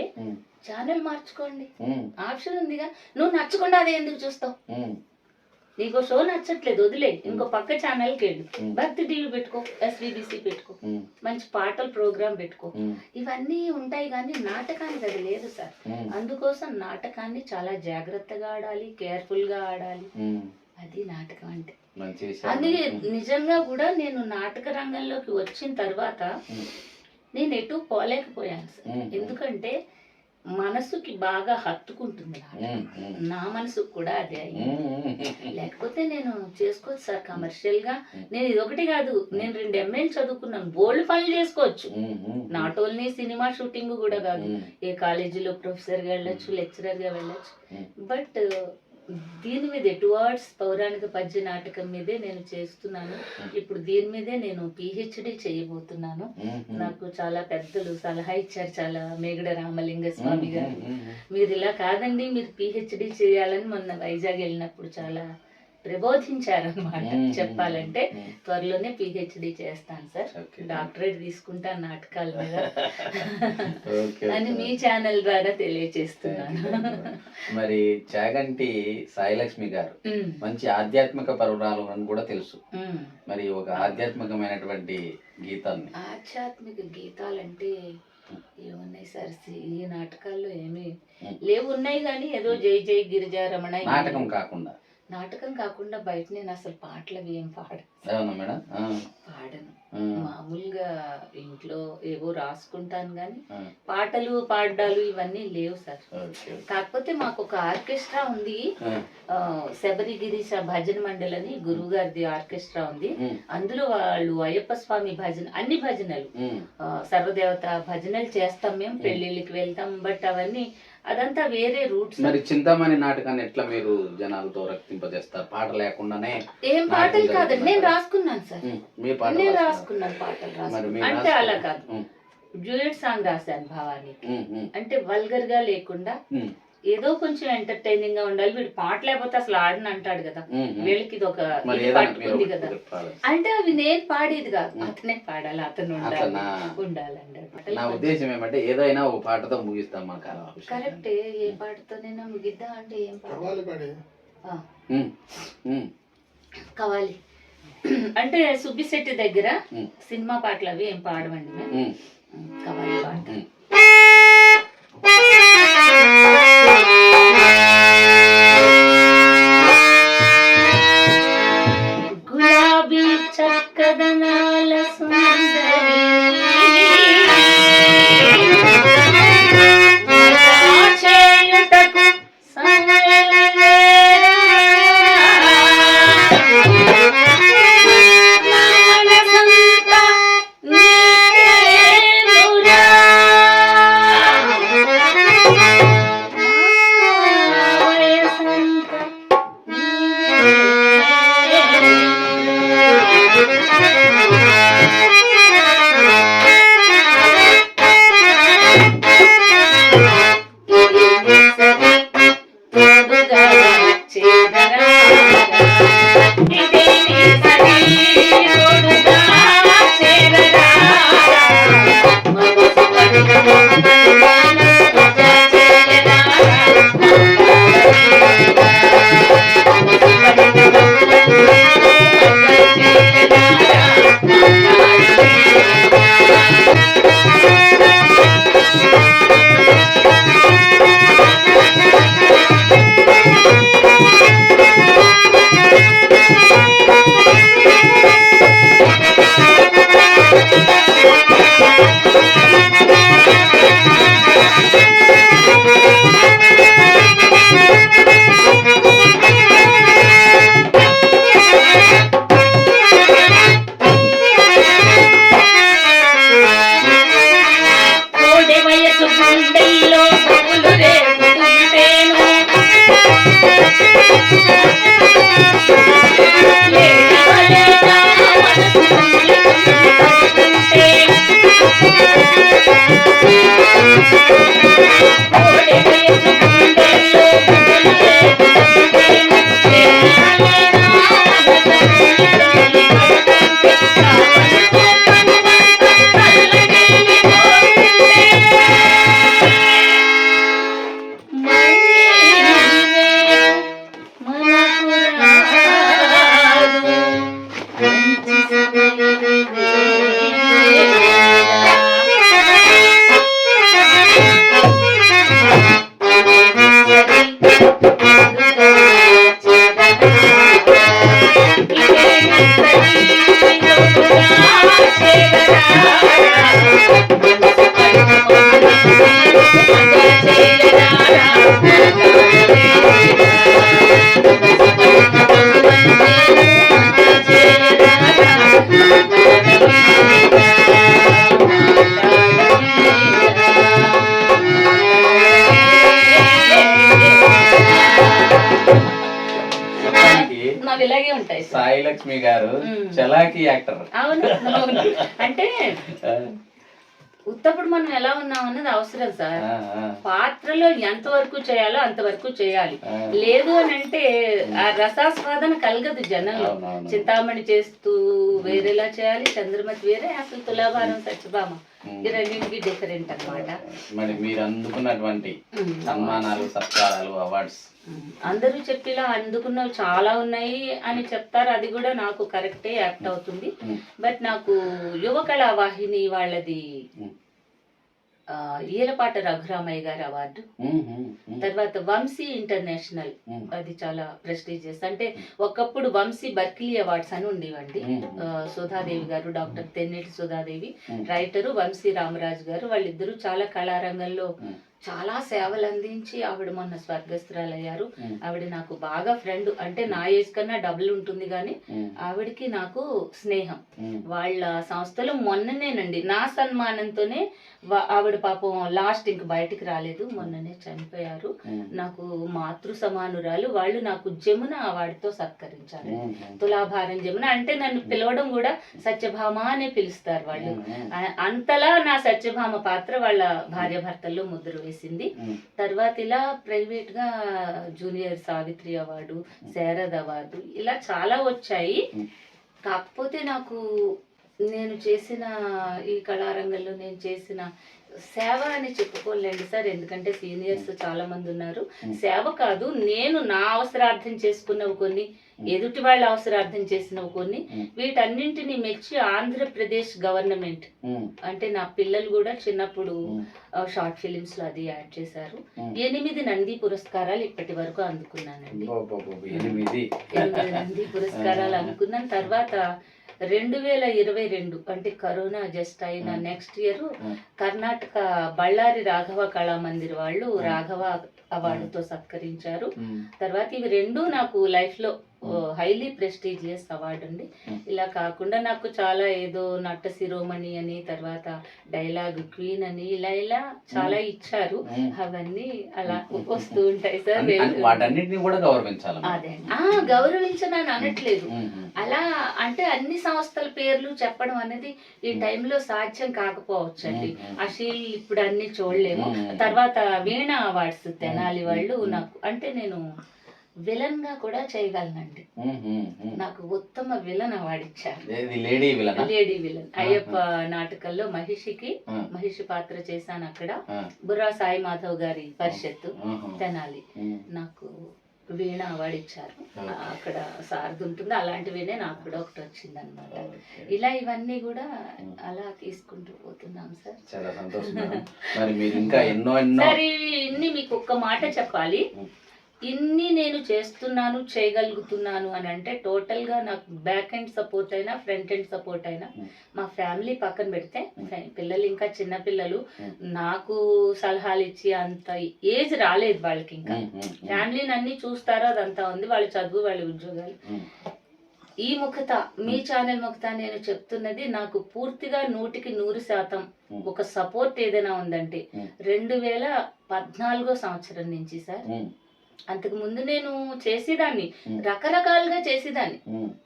[SPEAKER 2] ఛానల్ మార్చుకోండి, ఆప్షన్ ఉందిగా. నువ్వు నచ్చకుండా అదే ఎందుకు చూస్తావు? నీకు షో నచ్చట్లేదు వదిలే, ఇంకో పక్క ఛానల్కి వెళ్ళు, భక్తి టీవీ పెట్టుకో, ఎస్విబిసి పెట్టుకో, మంచి పాటల ప్రోగ్రామ్ పెట్టుకో. ఇవన్నీ ఉంటాయి కానీ నాటకానికి అది లేదు సార్. అందుకోసం నాటకాన్ని చాలా జాగ్రత్తగా ఆడాలి, కేర్ఫుల్ గా ఆడాలి. అది నాటకం అంటే. అందుకే నిజంగా కూడా నేను నాటక రంగంలోకి వచ్చిన తర్వాత నేను ఎటు పోలేకపోయాను సార్. ఎందుకంటే మనసుకి బాగా హత్తుకుంటుంది, నా మనసుకు కూడా అదే అయింది. లేకపోతే నేను చేసుకోవచ్చు సార్ కమర్షియల్ గా. నేను ఇదొకటి కాదు, నేను 2 MA చదువుకున్నాను, బోల్డ్ పనులు చేసుకోవచ్చు. నాట్ ఓన్లీ సినిమా షూటింగ్ కూడా కాదు, ఏ కాలేజీలో ప్రొఫెసర్ గా వెళ్ళొచ్చు, లెక్చరర్ గా వెళ్ళొచ్చు. బట్ దీని మీదే టువర్డ్స్ పౌరాణిక పద్య నాటకం మీదే నేను చేస్తున్నాను. ఇప్పుడు దీని మీదే నేను PhD చేయబోతున్నాను. నాకు చాలా పెద్దలు సలహా ఇచ్చారు, చాలా మేగడ రామలింగ స్వామి గారు, మీరు ఇలా కాదండి మీరు PhD చేయాలని మొన్న వైజాగ్ వెళ్ళినప్పుడు చాలా ప్రబోధించారనమాట. చెప్పాలంటే త్వరలోనే PhD చేస్తాను సార్, డాక్టరేట్ తీసుకుంటాను నాటకాల మీద అని మీ ఛానల్ ద్వారా తెలియజేస్తున్నాను.
[SPEAKER 3] మరి చాగంటి సాయిలక్ష్మి గారు మంచి ఆధ్యాత్మిక పరురాలు అని కూడా తెలుసు. మరి ఒక ఆధ్యాత్మికమైనటువంటి గీతాన్ని,
[SPEAKER 2] ఆధ్యాత్మిక గీతాలంటే ఏమున్నాయి సార్? ఈ నాటకాల్లో ఏమీ లేవు, ఉన్నాయి కానీ ఏదో జై జై గిరిజా రమణ నాటకం కాకుండా బయట నేను అసలు పాటలు అవి ఏం పాడను. మామూలుగా ఇంట్లో ఏవో రాసుకుంటాను కానీ పాటలు పాడాలు ఇవన్నీ లేవు సార్. కాకపోతే మాకు ఒక ఆర్కెస్ట్రా ఉంది, శబరిగిరీశ భజన మండలి అని గురువు గారిది ఆర్కెస్ట్రా ఉంది. అందులో వాళ్ళు అయ్యప్ప స్వామి భజన, అన్ని భజనలు, సర్వదేవత భజనలు చేస్తాం మేము, పెళ్లిళ్ళకి వెళ్తాం. బట్ అవన్నీ అదంతా వేరే రూట్స్.
[SPEAKER 3] మరి చింతామణి నాటకాన్ని ఎట్లా మీరు జనాలతో రక్తింపజేస్తారు? పాట లేకుండానే?
[SPEAKER 2] ఏం పాటలు కాదండి, నేను రాసుకున్నాను సార్, నేను రాసుకున్నాను పాటలు. అంటే అలా కాదు, డ్యూయట్ సాంగ్ రాశాను భావానికి. అంటే వల్గర్ గా లేకుండా ఏదో కొంచెం ఎంటర్టైనింగ్ గా ఉండాలి. వీడు పాట లేకపోతే అసలు ఆడని అంటాడు కదా, వీళ్ళకి ఇది ఒక పట్టుకుంది కదా. అంటే అవి నేను పాడేది కాదు, అతనే పాడాలి, అతను ఉండాలండి.
[SPEAKER 3] నా ఉద్దేశం ఏమంటే ఏదైనా ఒక పాటతో ముగిస్తాం.
[SPEAKER 2] కరెక్ట్, ఏ పాటతోనైనా ముగిద్దాం. అంటే ఏం పాడాలి? కవాలి అంటే సుబ్బిశెట్టి దగ్గర సినిమా పాటలు అవి ఏం పాడమండి మేము, కవాలి పాడతాం. గులాబీ చక్కదనాల సుందరి చేయుటకు
[SPEAKER 3] లక్ష్మి గారు
[SPEAKER 2] మ్మ్.
[SPEAKER 3] చలాకీ యాక్టర్.
[SPEAKER 2] అవును అవును. అంటే ఉత్తప్పుడు మనం ఎలా ఉన్నాం అన్నది అవసరం సార్. పాత్రలో ఎంతవరకు చేయాలో అంతవరకు చేయాలి. లేదు అని అంటే ఆ రసాస్వాదన కలగదు జనంలో. చింతామణి చేస్తూ వేరేలా చేయాలి, చంద్రమతి వేరే, అసలు తులాభారం సత్యభామ ఈ రెండింటికి డిఫరెంట్ అన్నమాట.
[SPEAKER 3] మరి మీరు అందుకున్నటువంటి సన్మానాలు, సత్కారాలు, అవార్డ్స్
[SPEAKER 2] అందరూ చెప్పిలా అందుకున్నవి చాలా ఉన్నాయి అని చెప్తారు. అది కూడా నాకు కరెక్టే యాక్ట్ అవుతుంది. బట్ నాకు యువ కళా వాహిని వాళ్ళది ఈలపాట రఘురామయ్య గారి అవార్డు, తర్వాత వంశీ ఇంటర్నేషనల్, అది చాలా ప్రెస్టీజియస్. అంటే ఒకప్పుడు వంశీ బర్కిలీ అవార్డ్స్ అని ఉండేవండి. సుధాదేవి గారు, డాక్టర్ తెన్నేటి సుధాదేవి, రైటరు వంశీ రామరాజు గారు, వాళ్ళిద్దరూ చాలా కళారంగంలో చాలా సేవలు అందించి ఆవిడ మొన్న స్వర్గస్థురాలయ్యారు. ఆవిడ నాకు బాగా ఫ్రెండ్, అంటే నా ఏజ్ కన్నా డబుల్ ఉంటుంది కానీ ఆవిడకి నాకు స్నేహం. వాళ్ళ సంస్థలో మొన్ననేనండి నా సన్మానంతోనే ఆవిడ పాపం లాస్ట్ ఇంక బయటికి రాలేదు, మొన్ననే చనిపోయారు. నాకు మాతృ సమానురాలు. వాళ్ళు నాకు జమున అవార్డుతో సత్కరించారు. తులాభారం జమున అంటే నన్ను పిలవడం కూడా సత్యభామ అనే పిలుస్తారు వాళ్ళు. అంతలా నా సత్యభామ పాత్ర వాళ్ళ భార్య భర్తల్లో ముద్ర వేసింది. తర్వాత ఇలా ప్రైవేట్ గా junior Savitri award, Sharad award, ఇలా చాలా వచ్చాయి. కాకపోతే నాకు నేను చేసిన ఈ కళారంగంలో నేను చేసిన సేవ అని చెప్పుకోలేండి సార్, ఎందుకంటే సీనియర్స్ చాలా మంది ఉన్నారు. సేవ కాదు, నేను నా అవసరార్థం చేసుకున్నవి కొన్ని, ఎదుటి వాళ్ళ అవసరార్థం చేసినవి కొన్ని, వీటన్నింటినీ మెచ్చి ఆంధ్రప్రదేశ్ గవర్నమెంట్, అంటే నా పిల్లలు కూడా చిన్నప్పుడు షార్ట్ ఫిలిమ్స్ లో అది యాడ్ చేశారు. 8 నంది పురస్కారాలు ఇప్పటి వరకు అందుకున్నానండి. 8 నంది పురస్కారాలు అనుకున్నాను. తర్వాత 2022 అంటే కరోనా జస్ట్ అయిన నెక్స్ట్ ఇయర్ కర్ణాటక బళ్ళారి రాఘవ కళామందిర్ వాళ్ళు రాఘవ అవార్డుతో సత్కరించారు. తర్వాత ఇవి రెండు నాకు లైఫ్ లో హైలీ ప్రెస్టీజియస్ అవార్డు అండి. ఇలా కాకుండా నాకు చాలా ఏదో నట శిరోమణి అని, తర్వాత డైలాగ్ క్వీన్ అని, ఇలా ఇలా చాలా ఇచ్చారు. అవన్నీ అలా వస్తూ ఉంటాయి సార్.
[SPEAKER 3] వాటన్నిటిని కూడా గౌరవించాలి.
[SPEAKER 2] అదే గౌరవించనని అనట్లేదు, అలా అంటే అన్ని సంస్థల పేర్లు చెప్పడం అనేది ఈ టైంలో సాధ్యం కాకపోవచ్చండి. అసలు ఇప్పుడు అన్ని చూడలేము. తర్వాత వీణ అవార్డ్స్ తెనాలి వాళ్ళు నాకు, అంటే నేను విలన్ గా కూడా చేయగలనండి. నాకు ఉత్తమ విలన్ అవార్డు ఇచ్చారు. లేడీ విలన్ అయ్యప్ప నాటకంలో మహిషి పాత్ర చేశాను. అక్కడ బుర్రా సాయి మాధవ్ గారి పరిషత్తు తెనాలి నాకు వీణ అవార్డు ఇచ్చారు. అక్కడ సారథి ఉంటుంది, అలాంటివినే నాకు కూడా ఒకటి వచ్చింది అనమాట. ఇలా ఇవన్నీ కూడా అలా తీసుకుంటూ పోతున్నాం సార్.
[SPEAKER 3] చాలా సంతోషం. మరి మీరు ఇంకా ఎన్నో
[SPEAKER 2] సరే, ఇన్ని మీకు ఒక్క మాట చెప్పాలి, ఇన్ని నేను చేస్తున్నాను చేయగలుగుతున్నాను అని అంటే టోటల్ గా నాకు బ్యాక్ ఎండ్ సపోర్ట్ అయినా ఫ్రంట్ ఎండ్ సపోర్ట్ అయినా మా ఫ్యామిలీ పక్కన పెడితే, పిల్లలు ఇంకా చిన్న పిల్లలు నాకు సలహాలు ఇచ్చి అంత ఏజ్ రాలేదు వాళ్ళకి, ఇంకా ఫ్యామిలీని అన్ని చూస్తారో అదంతా ఉంది, వాళ్ళ చదువు వాళ్ళ ఉద్యోగాలు. ఈ ముఖత మీ ఛానల్ ముఖత నేను చెప్తున్నది నాకు పూర్తిగా 100% ఒక సపోర్ట్ ఏదైనా ఉందంటే 2014 సంవత్సరం నుంచి సార్. అంతకు ముందు నేను చేసేదాన్ని, రకరకాలుగా చేసేదాన్ని.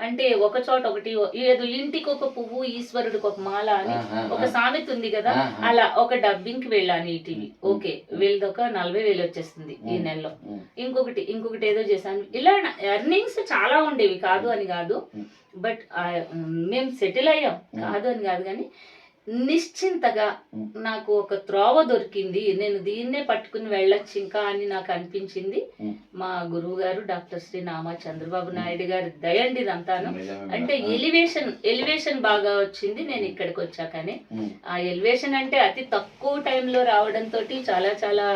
[SPEAKER 2] అంటే ఒక చోట ఒకటి, ఏదో ఇంటికి ఒక పువ్వు ఈశ్వరుడికి ఒక మాల అని ఒక సామెత ఉంది కదా, అలా ఒక డబ్బింగ్ కి వెళ్ళాను ఈటీవీ. ఓకే, వీళ్ళదొక 40,000 వచ్చేస్తుంది ఈ నెలలో. ఇంకొకటి ఏదో చేశాను. ఇలా ఎర్నింగ్స్ చాలా ఉండేవి, కాదు అని కాదు. బట్ మేము సెటిల్ అయ్యాం, కాదు అని కాదు, కానీ నిశ్చింతగా నాకు ఒక త్రోవ దొరికింది, నేను దీన్నే పట్టుకుని వెళ్ళొచ్చు ఇంకా అని నాకు అనిపించింది. మా గురువు గారు డాక్టర్ శ్రీ నామా చంద్రబాబు నాయుడు గారి దయండి ఇదంతాను. అంటే ఎలివేషన్ బాగా వచ్చింది నేను ఇక్కడికి వచ్చాకనే. ఆ ఎలివేషన్ అంటే అతి తక్కువ టైంలో రావడంతో చాలా చాలా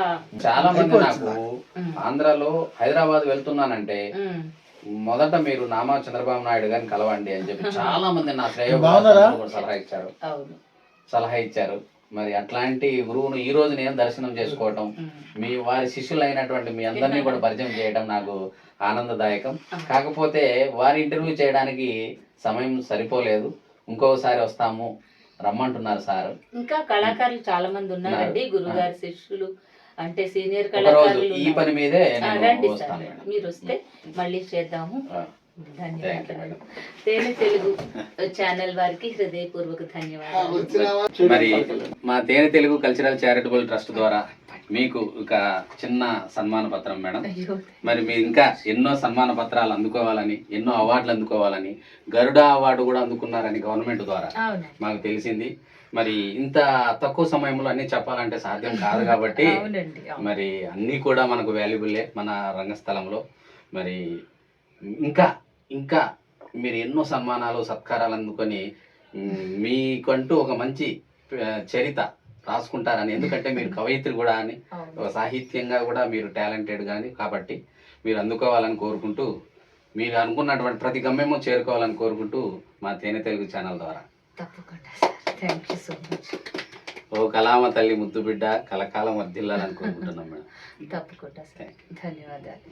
[SPEAKER 3] చాలా మంది నాకు ఆంధ్రాలో హైదరాబాద్ వెళ్తున్నానంటే మొదట మీరు నామా చంద్రబాబు నాయుడు గారిని కలవండి అని చెప్పి చాలా మంది నా సలహా ఇచ్చారు. మరి అట్లాంటి గురువును ఈ రోజు నేను దర్శనం చేసుకోవటం, మీ వారి శిష్యులు అయినటువంటి మీ అందరినీ కూడా పరిచయం చేయడం నాకు ఆనందదాయకం. కాకపోతే వారి ఇంటర్వ్యూ చేయడానికి సమయం సరిపోలేదు, ఇంకోసారి వస్తాము రమ్మంటున్నారు సార్.
[SPEAKER 2] ఇంకా కళాకారులు చాలా మంది ఉన్నారండి, గురువు గారి శిష్యులు అంటే సీనియర్ కళాకారులు.
[SPEAKER 3] ఈ పని మీదే
[SPEAKER 2] రండి సార్, మీరు వస్తే మళ్ళీ చేద్దాము. ధన్యవాదాలు. తేనె తెలుగు ఛానల్ వారికి హృదయపూర్వక ధన్యవాదాలు.
[SPEAKER 3] మరి మా తేనె తెలుగు కల్చరల్ చారిటబుల్ ట్రస్ట్ ద్వారా మీకు ఒక చిన్న సన్మాన పత్రం మేడం.
[SPEAKER 2] అయ్యో,
[SPEAKER 3] మరి మీరు ఇంకా ఎన్నో సన్మాన పత్రాలు అందుకోవాలని, ఎన్నో అవార్డులు అందుకోవాలని, గరుడ అవార్డు కూడా అందుకున్నారని గవర్నమెంట్ ద్వారా
[SPEAKER 2] అవునండి.
[SPEAKER 3] మాకు తెలిసింది. మరి ఇంత తక్కువ సమయంలో అన్ని చెప్పాలంటే సాధ్యం కాదు కాబట్టి
[SPEAKER 2] అవునండి, అవును.
[SPEAKER 3] మరి అన్నీ కూడా మనకు వాల్యుబుల్లే మన రంగస్థలంలో. మరి ఇంకా ఇంకా మీరు ఎన్నో సన్మానాలు సత్కారాలు అందుకొని మీకంటూ ఒక మంచి చరిత రాసుకుంటారని, ఎందుకంటే మీరు కవయిత్రి కూడా అని,
[SPEAKER 2] అవును.
[SPEAKER 3] ఒక సాహిత్యంగా కూడా మీరు టాలెంటెడ్ కానీ కాబట్టి మీరు అందుకోవాలని కోరుకుంటూ, మీరు అనుకున్నటువంటి ప్రతి గమ్యము చేరుకోవాలని కోరుకుంటూ మా తేనె తెలుగు ఛానల్ ద్వారా
[SPEAKER 2] తప్పకుండా sir. Thank you so much.
[SPEAKER 3] ఓ కళామ తల్లి ముద్దు బిడ్డ కలకాలం వర్ధిల్లాలని కోరుకుంటున్నాం మేడం.
[SPEAKER 2] తప్పకుండా సార్. ధన్యవాదాలు.